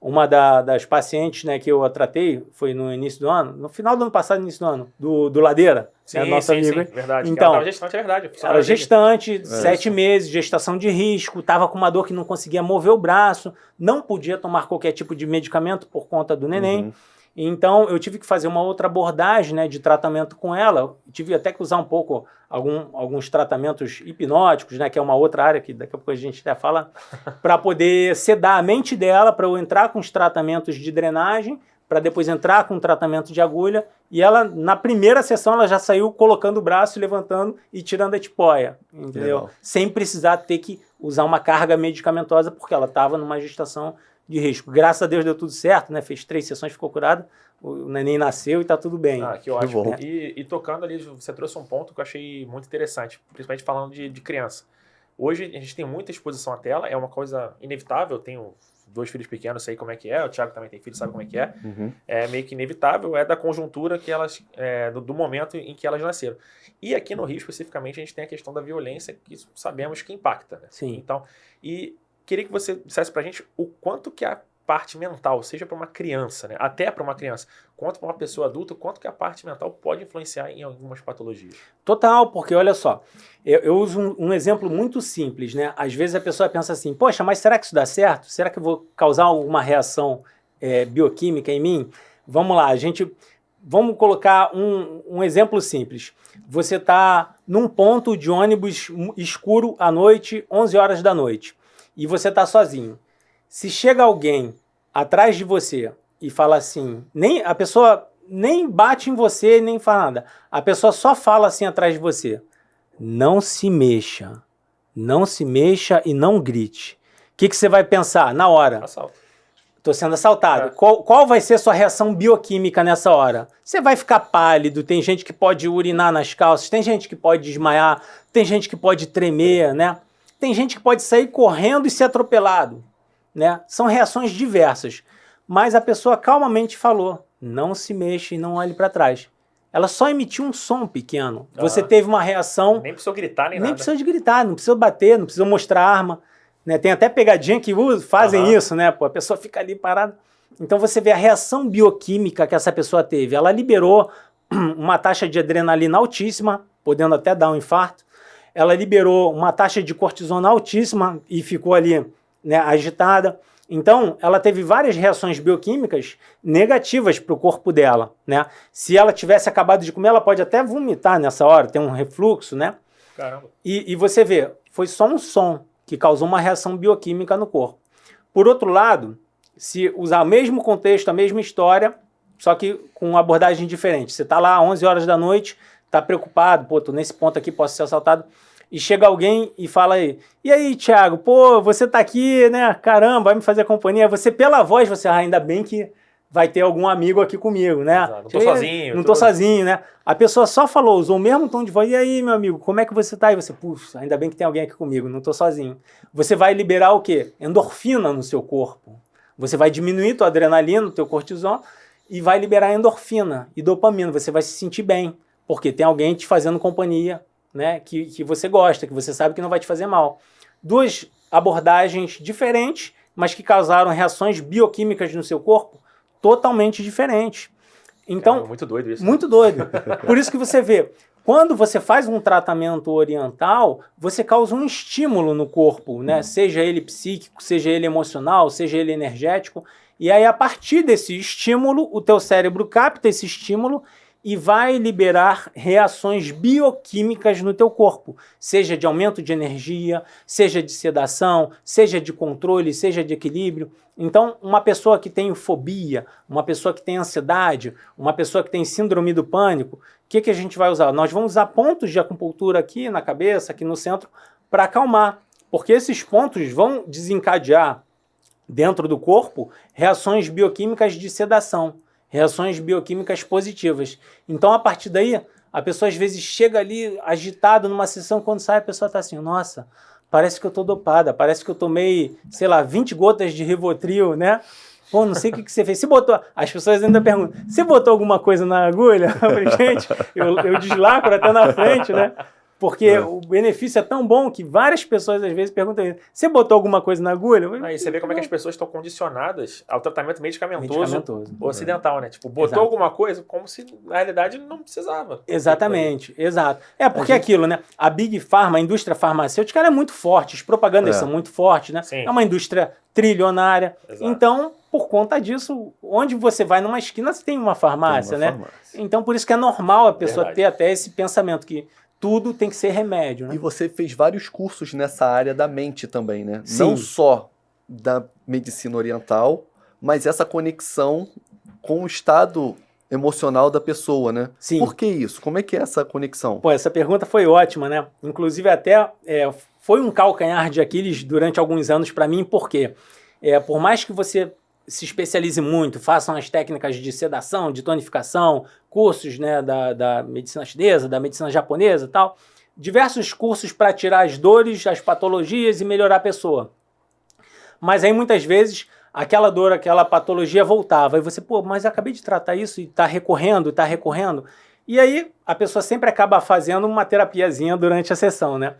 Uma das pacientes, né, que eu tratei foi no início do ano, no final do ano passado, início do ano, do Ladeira, nosso amigo. Sim, verdade. Então, ela gestante, é verdade. Era gestante, 7 meses, gestação de risco, estava com uma dor que não conseguia mover o braço, não podia tomar qualquer tipo de medicamento por conta do neném. Então, eu tive que fazer uma outra abordagem, né, de tratamento com ela. Eu tive até que usar um pouco alguns tratamentos hipnóticos, né, que é uma outra área que daqui a pouco a gente até fala, para poder sedar a mente dela, para eu entrar com os tratamentos de drenagem, para depois entrar com o tratamento de agulha. E ela, na primeira sessão, ela já saiu colocando o braço, levantando e tirando a tipóia, entendeu? Legal. Sem precisar ter que usar uma carga medicamentosa, porque ela estava numa gestação de risco. Graças a Deus deu tudo certo, né? Fez 3 sessões, ficou curada, o neném nasceu e tá tudo bem. Que ótimo. E tocando ali, você trouxe um ponto que eu achei muito interessante, principalmente falando de criança. Hoje a gente tem muita exposição à tela, é uma coisa inevitável, eu tenho 2 filhos pequenos, sei como é que é, o Thiago também tem filho, sabe como é que é. É meio que inevitável, é da conjuntura que elas, do momento em que elas nasceram. E aqui no Rio, especificamente, a gente tem a questão da violência, que sabemos que impacta, né? Sim. Então, queria que você dissesse pra gente o quanto que a parte mental, seja para uma criança, né, até para uma criança, quanto para uma pessoa adulta, quanto que a parte mental pode influenciar em algumas patologias. Total, porque olha só, eu uso um exemplo muito simples, né? Às vezes a pessoa pensa assim, poxa, mas será que isso dá certo? Será que eu vou causar alguma reação bioquímica em mim? Vamos lá, vamos colocar um exemplo simples. Você está num ponto de ônibus escuro à noite, 11 horas da noite. E você está sozinho. Se chega alguém atrás de você e fala assim, a pessoa nem bate em você, nem fala nada. A pessoa só fala assim atrás de você. Não se mexa. Não se mexa e não grite. O que você vai pensar na hora? Assalto. Estou sendo assaltado. Qual vai ser a sua reação bioquímica nessa hora? Você vai ficar pálido, tem gente que pode urinar nas calças, tem gente que pode desmaiar, tem gente que pode tremer, né? Tem gente que pode sair correndo e ser atropelado, né? São reações diversas. Mas a pessoa calmamente falou, não se mexa e não olhe para trás. Ela só emitiu um som pequeno. Você teve uma reação... Nem precisou gritar, nem nada. Nem precisou de gritar, não precisou bater, não precisou mostrar arma. Né? Tem até pegadinha que fazem isso, né? Pô, a pessoa fica ali parada. Então você vê a reação bioquímica que essa pessoa teve. Ela liberou uma taxa de adrenalina altíssima, podendo até dar um infarto. Ela liberou uma taxa de cortisona altíssima e ficou ali, né, agitada. Então, ela teve várias reações bioquímicas negativas para o corpo dela, né? Se ela tivesse acabado de comer, ela pode até vomitar nessa hora, ter um refluxo, né? Caramba. E você vê, foi só um som que causou uma reação bioquímica no corpo. Por outro lado, se usar o mesmo contexto, a mesma história, só que com uma abordagem diferente. Você está lá às 11 horas da noite, está preocupado, pô, tô nesse ponto aqui, posso ser assaltado. e chega alguém e fala aí, e aí, Thiago, pô, você tá aqui, né, caramba, vai me fazer companhia, você pela voz, você, ainda bem que vai ter algum amigo aqui comigo, né? Exato. Não tô sozinho. Não tô sozinho, né? A pessoa só falou, usou o mesmo tom de voz, e aí, meu amigo, como é que você tá? E você, puxa, ainda bem que tem alguém aqui comigo, não tô sozinho. Você vai liberar o quê? Endorfina no seu corpo. Você vai diminuir tua adrenalina, teu cortisol, e vai liberar endorfina e dopamina, você vai se sentir bem, porque tem alguém te fazendo companhia, né, que você gosta, que você sabe que não vai te fazer mal. Duas abordagens diferentes, mas que causaram reações bioquímicas no seu corpo totalmente diferentes. Então, Cara, muito doido isso. Muito doido. Por isso que você vê, quando você faz um tratamento oriental, você causa um estímulo no corpo, né? Seja ele psíquico, seja ele emocional, seja ele energético. E aí, a partir desse estímulo, o teu cérebro capta esse estímulo e vai liberar reações bioquímicas no teu corpo, seja de aumento de energia, seja de sedação, seja de controle, seja de equilíbrio. Então, uma pessoa que tem fobia, uma pessoa que tem ansiedade, uma pessoa que tem síndrome do pânico, o que a gente vai usar? Nós vamos usar pontos de acupuntura aqui na cabeça, aqui no centro, para acalmar, porque esses pontos vão desencadear dentro do corpo reações bioquímicas de sedação, reações bioquímicas positivas. Então, a partir daí, a pessoa às vezes chega ali agitada numa sessão, quando sai a pessoa está assim, nossa, parece que eu estou dopada, parece que eu tomei, sei lá, 20 gotas de Rivotril, né? Pô, não sei o que você fez. Você botou... As pessoas ainda perguntam, você botou alguma coisa na agulha? Eu falei, gente, eu deslacro até na frente, né? Porque o benefício é tão bom que várias pessoas às vezes perguntam isso. Você botou alguma coisa na agulha? Aí você vê como é que as pessoas estão condicionadas ao tratamento medicamentoso ocidental, né? Tipo, botou alguma coisa como se na realidade não precisava. Exatamente, exato. É porque aquilo, né? A Big Pharma, a indústria farmacêutica, ela é muito forte, as propagandas são muito fortes, né? Sim. É uma indústria trilionária. Exato. Então, por conta disso, onde você vai numa esquina, você tem uma farmácia, né? Então, por isso que é normal a pessoa ter até esse pensamento que tudo tem que ser remédio, né? E você fez vários cursos nessa área da mente também, né? Sim. Não só da medicina oriental, mas essa conexão com o estado emocional da pessoa, né? Sim. Por que isso? Como é que é essa conexão? Pô, essa pergunta foi ótima, né? Inclusive até foi um calcanhar de Aquiles durante alguns anos para mim, porque por mais que você se especialize muito, façam as técnicas de sedação, de tonificação, cursos, né, da medicina chinesa, da medicina japonesa e tal, diversos cursos para tirar as dores, as patologias e melhorar a pessoa. Mas aí muitas vezes aquela dor, aquela patologia voltava, e você, pô, mas eu acabei de tratar isso e está recorrendo, e aí a pessoa sempre acaba fazendo uma terapiazinha durante a sessão, né?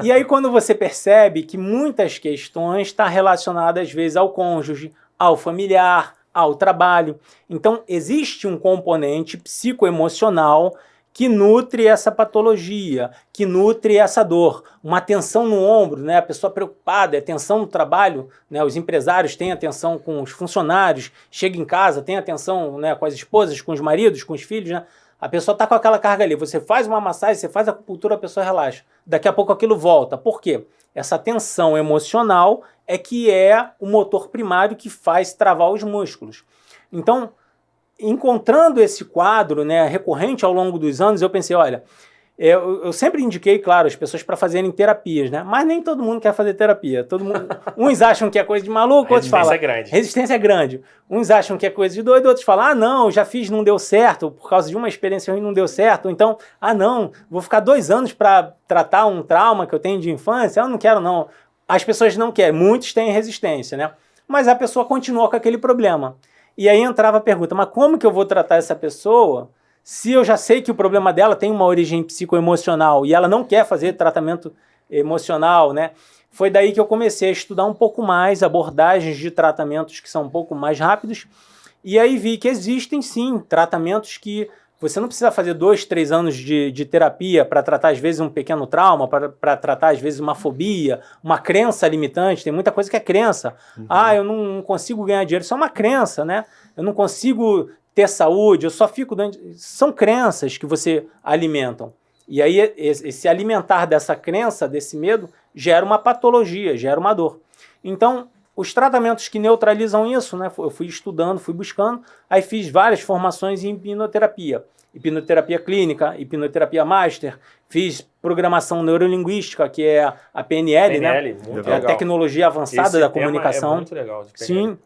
E aí quando você percebe que muitas questões estão relacionadas às vezes ao cônjuge, ao familiar, ao trabalho. Então, existe um componente psicoemocional que nutre essa patologia, que nutre essa dor. Uma tensão no ombro, né? A pessoa preocupada, é tensão no trabalho, né? Os empresários têm atenção com os funcionários, chega em casa, tem atenção, né, com as esposas, com os maridos, com os filhos, né? A pessoa está com aquela carga ali. Você faz uma massagem, você faz a acupuntura, a pessoa relaxa. Daqui a pouco aquilo volta. Por quê? Essa tensão emocional é que é o motor primário que faz travar os músculos. Então, encontrando esse quadro, né, recorrente ao longo dos anos, eu pensei, olha, eu sempre indiquei, claro, as pessoas para fazerem terapias, né? Mas nem todo mundo quer fazer terapia. Todo mundo, uns acham que é coisa de maluco, outros falam... Resistência é grande. Uns acham que é coisa de doido, outros falam, não, já fiz, não deu certo, por causa de uma experiência ruim não deu certo. Então, não, vou ficar 2 anos para tratar um trauma que eu tenho de infância. Eu não quero, não. As pessoas não querem, muitos têm resistência, né? Mas a pessoa continua com aquele problema. E aí entrava a pergunta, mas como que eu vou tratar essa pessoa se eu já sei que o problema dela tem uma origem psicoemocional e ela não quer fazer tratamento emocional, né? Foi daí que eu comecei a estudar um pouco mais abordagens de tratamentos que são um pouco mais rápidos e aí vi que existem sim tratamentos que você não precisa fazer 2, 3 anos de terapia para tratar às vezes um pequeno trauma, para tratar às vezes uma fobia, uma crença limitante, tem muita coisa que é crença. Eu não consigo ganhar dinheiro, isso é uma crença, né? Eu não consigo ter saúde, eu só fico doente. São crenças que você alimentam. E aí esse alimentar dessa crença, desse medo, gera uma patologia, gera uma dor. Então, os tratamentos que neutralizam isso, né? Eu fui estudando, fui buscando, aí fiz várias formações em hipnoterapia. hipnoterapia clínica, hipnoterapia master, fiz programação neurolinguística, que é a PNL, né? Muito É a legal. tecnologia avançada Esse da tema comunicação. É muito legal. de PNL. Sim.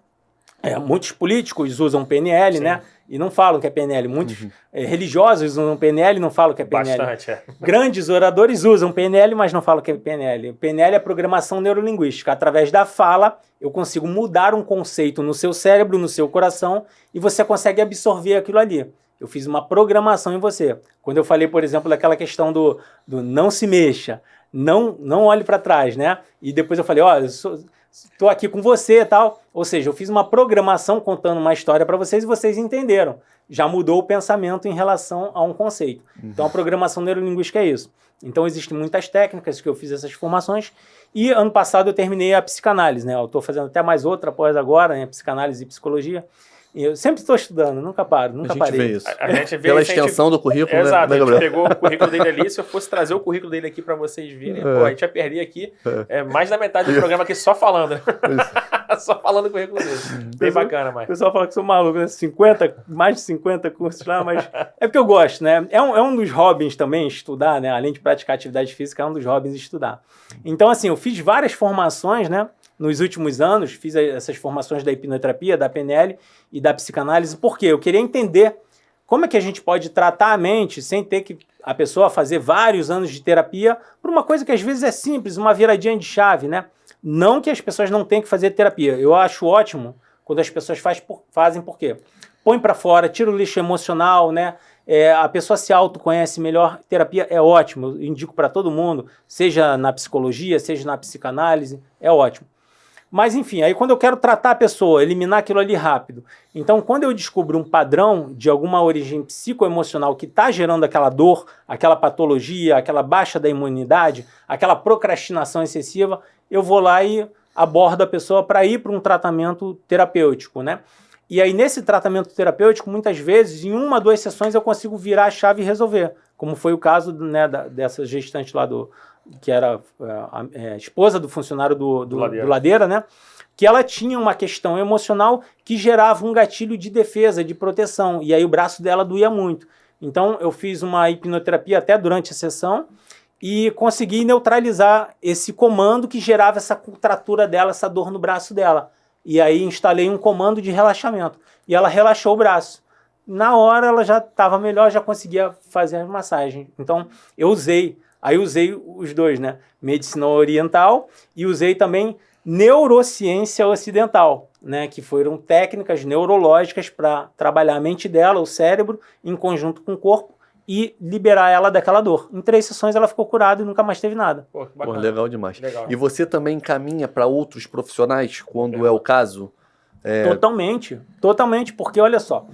Muitos políticos usam PNL, Sim. né? E não falam que é PNL. Muitos religiosos usam PNL e não falam que é PNL. Bastante, é. Grandes oradores usam PNL, mas não falam que é PNL. PNL é programação neurolinguística. Através da fala, eu consigo mudar um conceito no seu cérebro, no seu coração, e você consegue absorver aquilo ali. Eu fiz uma programação em você. Quando eu falei, por exemplo, daquela questão do não se mexa, não olhe para trás, né? E depois eu falei, olha, estou aqui com você e tal. Ou seja, eu fiz uma programação contando uma história para vocês e vocês entenderam. Já mudou o pensamento em relação a um conceito. Então, a programação neurolinguística é isso. Então, existem muitas técnicas que eu fiz essas formações. E ano passado eu terminei a psicanálise, né? Eu estou fazendo até mais outra após agora, né? Psicanálise e psicologia. E eu sempre estou estudando, nunca paro, nunca parei. A gente vê isso. A gente vê Pela isso, extensão do currículo, Exato, né, a gente Gabriel? pegou o currículo dele ali. Se eu fosse trazer o currículo dele aqui para vocês verem, pô, a gente ia perder aqui mais da metade do programa aqui só falando. Só falando o currículo dele. Bem bacana, O mas. pessoal fala que sou maluco, né? Mais de 50 cursos lá, mas é porque eu gosto, né? É um dos hobbies também estudar, né? Além de praticar atividade física, é um dos hobbies estudar. Então, assim, eu fiz várias formações, né? Nos últimos anos, fiz essas formações da hipnoterapia, da PNL e da psicanálise. Por quê? Eu queria entender como é que a gente pode tratar a mente sem ter que a pessoa fazer vários anos de terapia por uma coisa que às vezes é simples, uma viradinha de chave, né? Não que as pessoas não tenham que fazer terapia. Eu acho ótimo quando as pessoas fazem por quê? Põe para fora, tira o lixo emocional, né? A pessoa se autoconhece melhor. Terapia é ótimo, eu indico para todo mundo, seja na psicologia, seja na psicanálise, é ótimo. Mas, enfim, aí quando eu quero tratar a pessoa, eliminar aquilo ali rápido. Então, quando eu descubro um padrão de alguma origem psicoemocional que está gerando aquela dor, aquela patologia, aquela baixa da imunidade, aquela procrastinação excessiva, eu vou lá e abordo a pessoa para ir para um tratamento terapêutico, né? E aí, nesse tratamento terapêutico, muitas vezes, em 1 a 2 sessões, eu consigo virar a chave e resolver. Como foi o caso, né, dessa gestante lá que era a esposa do funcionário do Ladeira, né? Que ela tinha uma questão emocional que gerava um gatilho de defesa, de proteção, e aí o braço dela doía muito. Então eu fiz uma hipnoterapia até durante a sessão e consegui neutralizar esse comando que gerava essa contratura dela, essa dor no braço dela. E aí instalei um comando de relaxamento, e ela relaxou o braço. Na hora ela já estava melhor, já conseguia fazer a massagem. Então eu usei os dois, né? Medicina oriental e usei também neurociência ocidental, né? Que foram técnicas neurológicas para trabalhar a mente dela, o cérebro, em conjunto com o corpo e liberar ela daquela dor. Em 3 sessões ela ficou curada e nunca mais teve nada. Pô, que Pô, bacana. legal demais. Legal. E você também encaminha para outros profissionais quando é o caso? Totalmente, porque olha só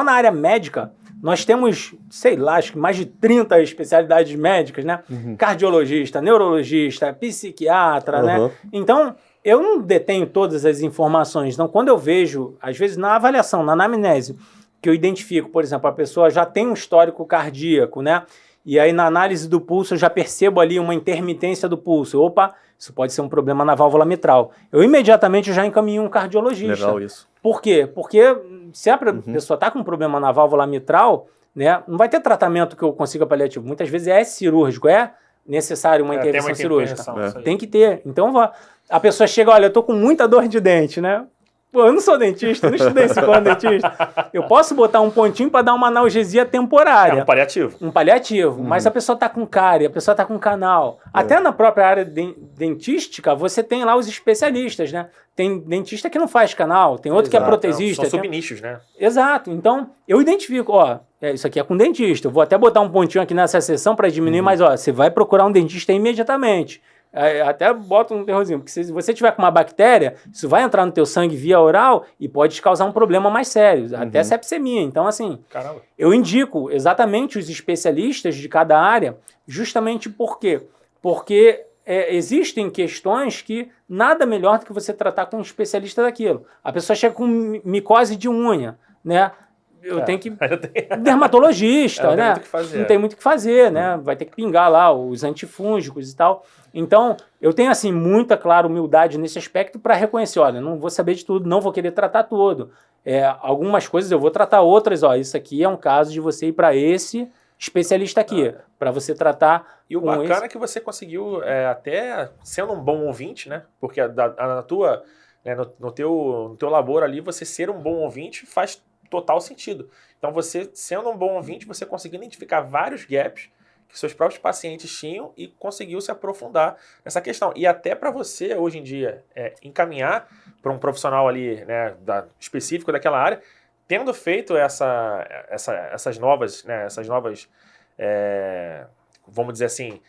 na área médica, nós temos, sei lá, acho que mais de 30 especialidades médicas, né? Cardiologista, neurologista, psiquiatra, né? Então, eu não detenho todas as informações. Então, quando eu vejo, às vezes na avaliação, na anamnese, que eu identifico, por exemplo, a pessoa já tem um histórico cardíaco, né? E aí na análise do pulso eu já percebo ali uma intermitência do pulso. Opa, isso pode ser um problema na válvula mitral. Eu imediatamente já encaminho um cardiologista. Legal isso. Por quê? Porque se a pessoa está com um problema na válvula mitral, né, não vai ter tratamento que eu consiga paliativo. Muitas vezes é cirúrgico, é necessário uma intervenção cirúrgica. Tem que ter. Então a pessoa chega, olha, eu estou com muita dor de dente, né? Pô, eu não sou dentista, não estudei esse plano dentista. Eu posso botar um pontinho para dar uma analgesia temporária. É um paliativo. Um paliativo, mas a pessoa está com cárie, a pessoa está com canal. Até na própria área dentística, você tem lá os especialistas, né? Tem dentista que não faz canal, tem outro que é protesista. São subnichos, né? Exato. Então, eu identifico, isso aqui é com dentista. Eu vou até botar um pontinho aqui nessa sessão para diminuir, mas você vai procurar um dentista imediatamente. Até bota um terrorzinho, porque se você tiver com uma bactéria, isso vai entrar no teu sangue via oral e pode te causar um problema mais sério, até sepsemia. Então, assim, Caramba. Eu indico exatamente os especialistas de cada área, justamente por quê? Porque existem questões que nada melhor do que você tratar com um especialista daquilo. A pessoa chega com micose de unha, né? eu tenho que... Dermatologista, né? Não tem muito o que fazer, né? Vai ter que pingar lá os antifúngicos e tal. Então, eu tenho, assim, muita, claro, humildade nesse aspecto para reconhecer, olha, não vou saber de tudo, não vou querer tratar tudo. Algumas coisas eu vou tratar, outras, isso aqui é um caso de você ir para esse especialista aqui, para você tratar. E o bacana é que você conseguiu, até sendo um bom ouvinte, né? Porque na tua, né, no teu labor ali, você ser um bom ouvinte faz total sentido. Então, você sendo um bom ouvinte, você conseguiu identificar vários gaps que seus próprios pacientes tinham e conseguiu se aprofundar nessa questão. E até para você, hoje em dia, encaminhar para um profissional ali, né, específico daquela área, tendo feito essas novas, vamos dizer assim,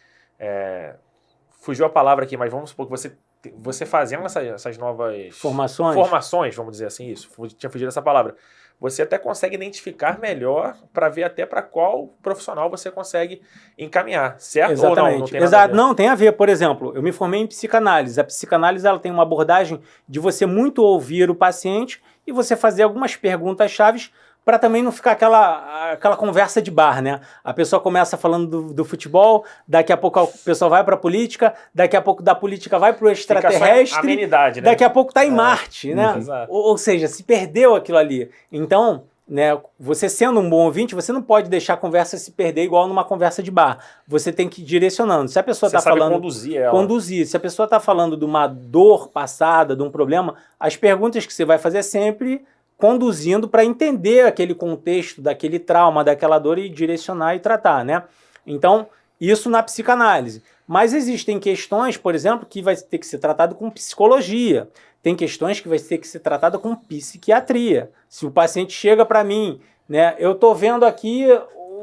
fugiu a palavra aqui, mas vamos supor que você fazendo essas novas formações, vamos dizer assim, isso, tinha fugido essa palavra, você até consegue identificar melhor para ver até para qual profissional você consegue encaminhar, certo? Exatamente. Ou não tem nada a ver? Não, tem a ver. Por exemplo, eu me formei em psicanálise. A psicanálise ela tem uma abordagem de você muito ouvir o paciente e você fazer algumas perguntas chaves para também não ficar aquela conversa de bar, né? A pessoa começa falando do futebol, daqui a pouco a pessoa vai para a política, daqui a pouco da política vai para o extraterrestre, amenidade, né? daqui a pouco está em Marte, né? Ou seja, se perdeu aquilo ali. Então, né, você sendo um bom ouvinte, você não pode deixar a conversa se perder igual numa conversa de bar. Você tem que ir direcionando. Se a pessoa está falando... conduzir ela. Conduzir. Se a pessoa está falando de uma dor passada, de um problema, as perguntas que você vai fazer é sempre conduzindo para entender aquele contexto daquele trauma, daquela dor e direcionar e tratar, né? Então, isso na psicanálise. Mas existem questões, por exemplo, que vai ter que ser tratado com psicologia. Tem questões que vai ter que ser tratado com psiquiatria. Se o paciente chega para mim, né? Eu tô vendo aqui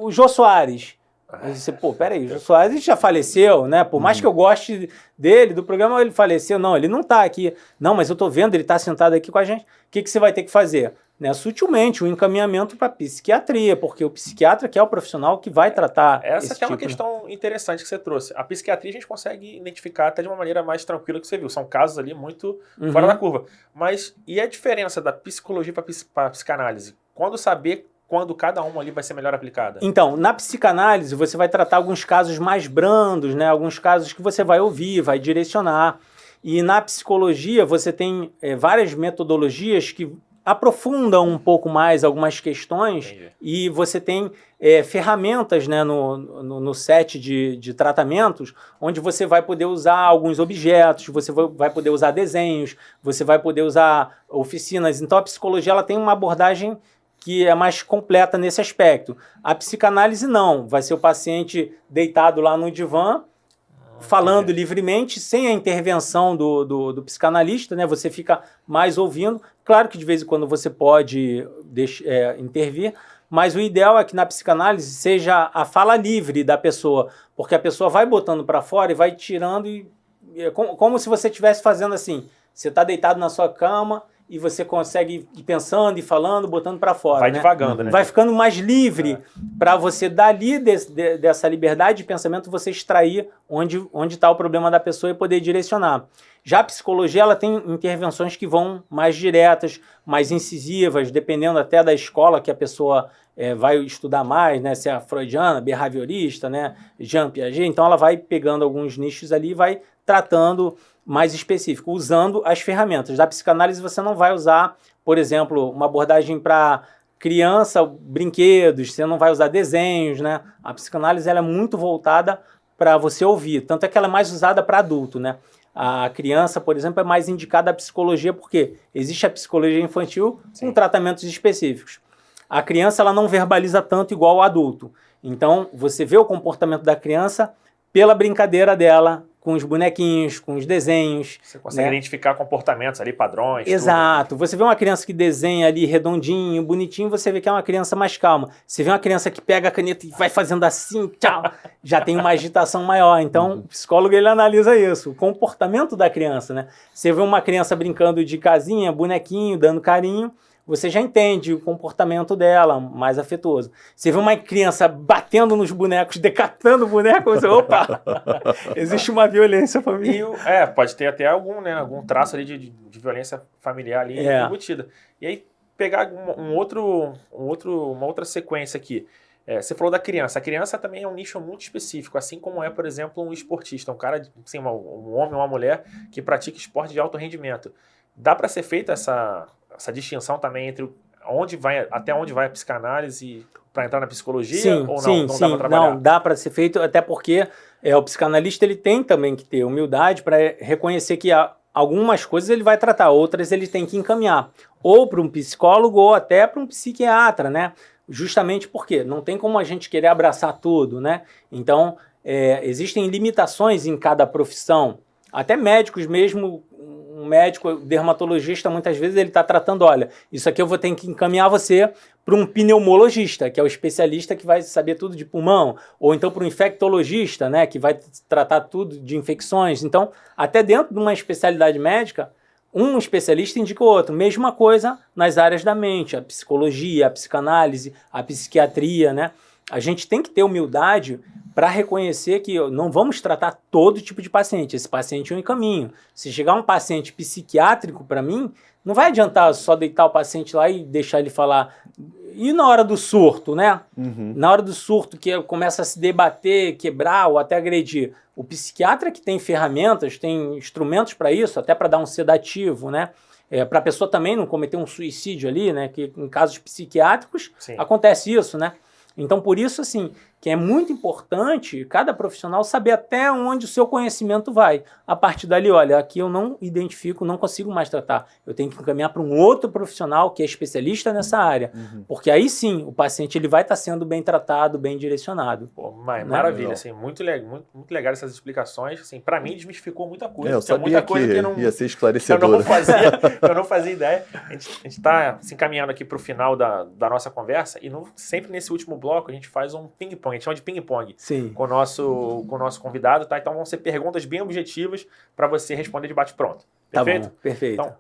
o Jô Soares. Aí você, peraí, o Jô Soares já faleceu, né? Por mais que eu goste dele, do programa, ele faleceu. Não, ele não tá aqui. Não, mas eu tô vendo, ele tá sentado aqui com a gente. O que você vai ter que fazer? Né, sutilmente, o encaminhamento para psiquiatria, porque o psiquiatra que é o profissional que vai tratar essa que é uma questão interessante que você trouxe. A psiquiatria a gente consegue identificar até de uma maneira mais tranquila que você viu. São casos ali muito fora da curva. Mas e a diferença da psicologia para a psicanálise? Quando cada uma ali vai ser melhor aplicada? Então, na psicanálise você vai tratar alguns casos mais brandos, né, alguns casos que você vai ouvir, vai direcionar. E na psicologia você tem várias metodologias que aprofundam um pouco mais algumas questões. Entendi. E você tem ferramentas, né, no set de tratamentos, onde você vai poder usar alguns objetos, você vai poder usar desenhos, você vai poder usar oficinas. Então a psicologia ela tem uma abordagem que é mais completa nesse aspecto. A psicanálise não, vai ser o paciente deitado lá no divã, falando livremente, sem a intervenção do psicanalista, né? Você fica mais ouvindo. Claro que de vez em quando você pode intervir, mas o ideal é que na psicanálise seja a fala livre da pessoa, porque a pessoa vai botando para fora e vai tirando, como se você estivesse fazendo assim, você está deitado na sua cama e você consegue ir pensando e falando, botando para fora. Vai, né? Divagando, né? Vai ficando mais livre para você, dali dessa liberdade de pensamento, você extrair onde está o problema da pessoa e poder direcionar. Já a psicologia ela tem intervenções que vão mais diretas, mais incisivas, dependendo até da escola que a pessoa vai estudar mais, né? Se é freudiana, behaviorista, né? Jean Piaget. Então ela vai pegando alguns nichos ali e vai tratando mais específico, usando as ferramentas. Da psicanálise você não vai usar, por exemplo, uma abordagem para criança, brinquedos, você não vai usar desenhos, né? A psicanálise ela é muito voltada para você ouvir, tanto é que ela é mais usada para adulto, né? A criança, por exemplo, é mais indicada a psicologia porque existe a psicologia infantil com tratamentos específicos. A criança ela não verbaliza tanto igual o adulto. Então, você vê o comportamento da criança pela brincadeira dela, com os bonequinhos, com os desenhos. Você consegue identificar comportamentos ali, padrões. Exato. Tudo. Você vê uma criança que desenha ali redondinho, bonitinho, você vê que é uma criança mais calma. Você vê uma criança que pega a caneta e vai fazendo assim, tchau, já tem uma agitação maior. Então, o psicólogo ele analisa isso, o comportamento da criança, né? Você vê uma criança brincando de casinha, bonequinho, dando carinho, você já entende o comportamento dela, mais afetuoso. Você vê uma criança batendo nos bonecos, decapitando o boneco, você, opa, existe uma violência familiar. Pode ter até algum traço ali de violência familiar ali embutida. E aí, pegar uma outra sequência aqui. Você falou da criança. A criança também é um nicho muito específico, assim como é, por exemplo, um esportista, um cara, assim, um homem ou uma mulher que pratica esporte de alto rendimento. Dá para ser feita essa distinção também entre até onde vai a psicanálise para entrar na psicologia? Sim, ou não? sim, Não dá para trabalhar? Não, dá para ser feito, até porque o psicanalista ele tem também que ter humildade para reconhecer que algumas coisas ele vai tratar, outras ele tem que encaminhar, ou para um psicólogo ou até para um psiquiatra, né? Justamente porque não tem como a gente querer abraçar tudo, né? Então, existem limitações em cada profissão, até médicos mesmo. Um médico dermatologista, muitas vezes, ele está tratando, olha, isso aqui eu vou ter que encaminhar você para um pneumologista, que é o especialista que vai saber tudo de pulmão, ou então para um infectologista, né, que vai tratar tudo de infecções. Então, até dentro de uma especialidade médica, um especialista indica o outro. Mesma coisa nas áreas da mente, a psicologia, a psicanálise, a psiquiatria, né? A gente tem que ter humildade para reconhecer que não vamos tratar todo tipo de paciente. Esse paciente é um caminho. Se chegar um paciente psiquiátrico para mim, não vai adiantar só deitar o paciente lá e deixar ele falar. E na hora do surto, né? Uhum. Na hora do surto, que começa a se debater, quebrar ou até agredir. O psiquiatra que tem ferramentas, tem instrumentos para isso, até para dar um sedativo, né? Para a pessoa também não cometer um suicídio ali, né? Que em casos psiquiátricos acontece isso, né? Então, por isso, assim, que é muito importante cada profissional saber até onde o seu conhecimento vai. A partir dali, olha, aqui eu não identifico, não consigo mais tratar. Eu tenho que encaminhar para um outro profissional que é especialista nessa área. Uhum. Porque aí sim, o paciente ele vai estar sendo bem tratado, bem direcionado. Pô, maravilha, assim, muito legal essas explicações. Assim, para mim, desmistificou muita coisa. Eu sabia muita coisa que não, ia ser esclarecedor. Eu não fazia ideia. A gente está se encaminhando aqui para o final da nossa conversa e sempre nesse último bloco a gente faz um ping-pong. A gente chama de ping-pong com o nosso convidado, tá? Então vão ser perguntas bem objetivas para você responder de bate-pronto. Perfeito? Tá bom, perfeito. Então,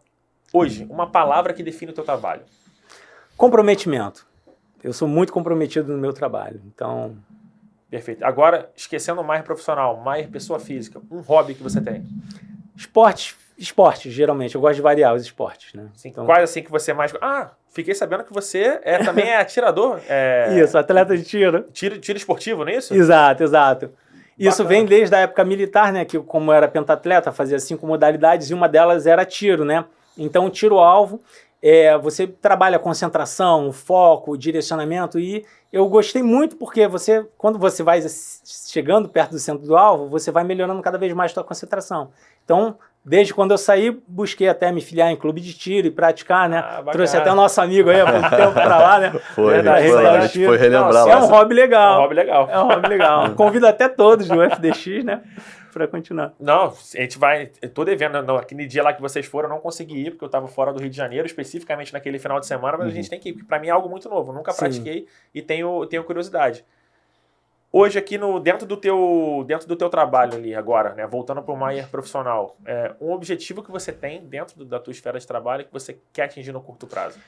hoje, uma palavra que define o teu trabalho. Comprometimento. Eu sou muito comprometido no meu trabalho, então... Perfeito. Agora, esquecendo o Maier profissional, Maier pessoa física, um hobby que você tem? Esportes, geralmente. Eu gosto de variar os esportes, né? Sim, então... Quais assim que você mais... Fiquei sabendo que você também é atirador. Isso, atleta de tiro. Tiro esportivo, não é isso? Exato. Isso vem desde a época militar, né? Que como eu era pentatleta, fazia 5 modalidades e uma delas era tiro, né? Então, tiro-alvo, você trabalha concentração, foco, direcionamento e eu gostei muito porque quando você vai chegando perto do centro do alvo, você vai melhorando cada vez mais a sua concentração. Então, desde quando eu saí, busquei até me filiar em clube de tiro e praticar, né? Trouxe até o nosso amigo aí há pouco tempo pra lá, né? Foi relembrar. É um hobby legal. É um hobby legal. Convido até todos do FDX, né? Pra continuar. Não, a gente vai... Eu tô devendo, aquele dia lá que vocês foram, eu não consegui ir, porque eu tava fora do Rio de Janeiro, especificamente naquele final de semana, mas a gente tem que ir, porque pra mim é algo muito novo. Eu nunca pratiquei e tenho curiosidade. Hoje aqui dentro do teu trabalho ali agora, né, voltando para o Maier profissional, um objetivo que você tem dentro da tua esfera de trabalho que você quer atingir no curto prazo?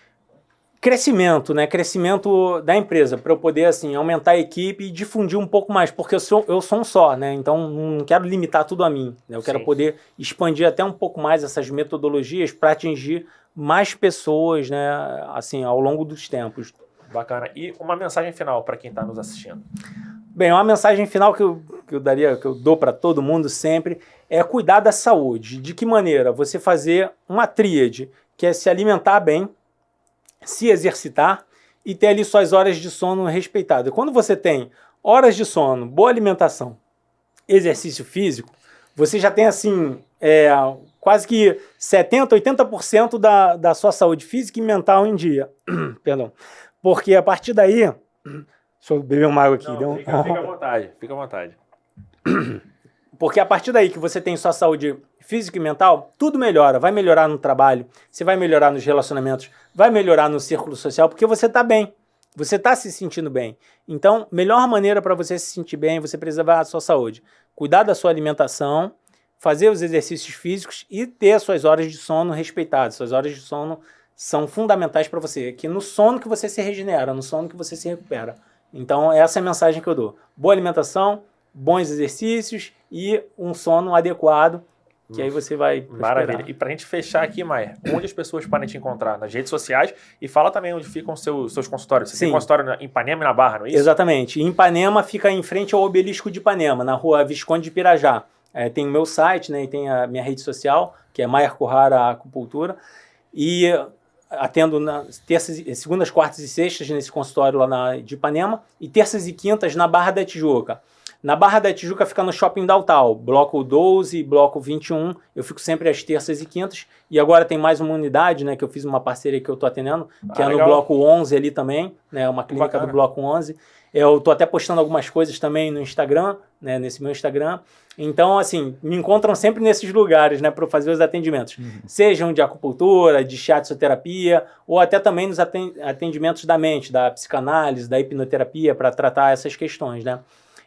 Crescimento, né? Crescimento da empresa, para eu poder assim, aumentar a equipe e difundir um pouco mais, porque eu sou um só, né? Então não quero limitar tudo a mim, né? Eu quero poder expandir até um pouco mais essas metodologias para atingir mais pessoas, né? Assim, ao longo dos tempos. Bacana. E uma mensagem final para quem está nos assistindo? Bem, uma mensagem final que eu dou para todo mundo sempre é cuidar da saúde. De que maneira? Você fazer uma tríade, que é se alimentar bem, se exercitar e ter ali suas horas de sono respeitadas. Quando você tem horas de sono, boa alimentação, exercício físico, você já tem assim quase que 70%, 80% da sua saúde física e mental em dia. Perdão. Porque a partir daí... Deixa eu beber uma água aqui. Fica à vontade. Porque a partir daí que você tem sua saúde física e mental, tudo melhora. Vai melhorar no trabalho, você vai melhorar nos relacionamentos, vai melhorar no círculo social, porque você está bem. Você está se sentindo bem. Então, melhor maneira para você se sentir bem é você preservar a sua saúde. Cuidar da sua alimentação, fazer os exercícios físicos e ter as suas horas de sono respeitadas. Suas horas de sono são fundamentais para você. É que no sono que você se regenera, no sono que você se recupera. Então, essa é a mensagem que eu dou. Boa alimentação, bons exercícios e um sono adequado que aí você vai prosperar. Maravilha. E pra gente fechar aqui, Maier, onde as pessoas podem te encontrar? Nas redes sociais, e fala também onde ficam seus consultórios. Você tem consultório em Ipanema e na Barra, não é isso? Exatamente. Em Ipanema fica em frente ao Obelisco de Ipanema, na rua Visconde de Pirajá. Tem o meu site, né, e tem a minha rede social, que é Maier Kurhara Acupuntura, e atendo segundas, quartas e sextas nesse consultório lá de Ipanema, e terças e quintas na Barra da Tijuca. Na Barra da Tijuca fica no Shopping Downtown, bloco 12, bloco 21, eu fico sempre às terças e quintas, e agora tem mais uma unidade, né, que eu fiz uma parceria que eu tô atendendo, que é legal. No bloco 11 ali também, né, uma clínica bacana. Do bloco 11. Eu tô até postando algumas coisas também no Instagram, né, nesse meu Instagram. Então, assim, me encontram sempre nesses lugares, né, para fazer os atendimentos. Sejam de acupuntura, de shiatsu-terapia, ou até também nos atendimentos da mente, da psicanálise, da hipnoterapia, para tratar essas questões, né.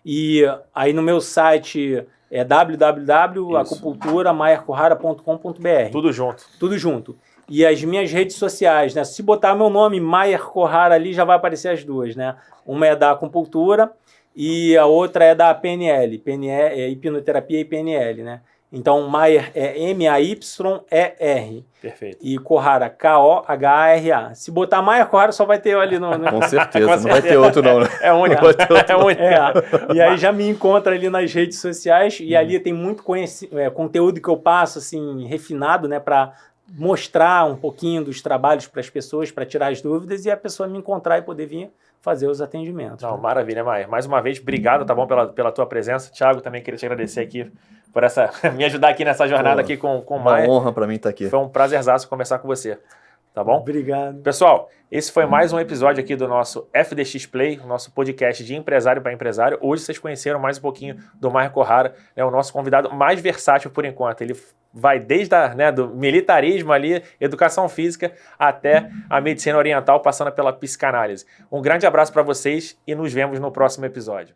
E aí no meu site é www.acupunturamaierkurhara.com.br. Tudo junto. Tudo junto. E as minhas redes sociais, né? Se botar meu nome, Maier Kurhara, ali já vai aparecer as duas, né? Uma é da acupuntura e a outra é da PNL. PNL é hipnoterapia e PNL, né? Então, Maier é M-A-Y-E-R. Perfeito. E Kurhara, K-O-H-A-R-A. Se botar Maier Kurhara, só vai ter eu ali no... Com certeza, não vai ter outro não, né? É único. É único. E aí já me encontra ali nas redes sociais e ali tem muito conteúdo que eu passo, assim, refinado, né? Para mostrar um pouquinho dos trabalhos para as pessoas, para tirar as dúvidas e a pessoa me encontrar e poder vir fazer os atendimentos. Não, maravilha, Maier. Mais uma vez, obrigado, tá bom, pela tua presença. Thiago, também queria te agradecer aqui por me ajudar aqui nessa jornada aqui com o Maier. Uma honra para mim estar aqui. Foi um prazerzaço conversar com você, tá bom? Obrigado. Pessoal, esse foi mais um episódio aqui do nosso FDX Play, o nosso podcast de empresário para empresário. Hoje vocês conheceram mais um pouquinho do Maier Kurhara, né, o nosso convidado mais versátil por enquanto. Ele vai desde do militarismo ali, educação física, até a medicina oriental, passando pela psicanálise. Um grande abraço para vocês e nos vemos no próximo episódio.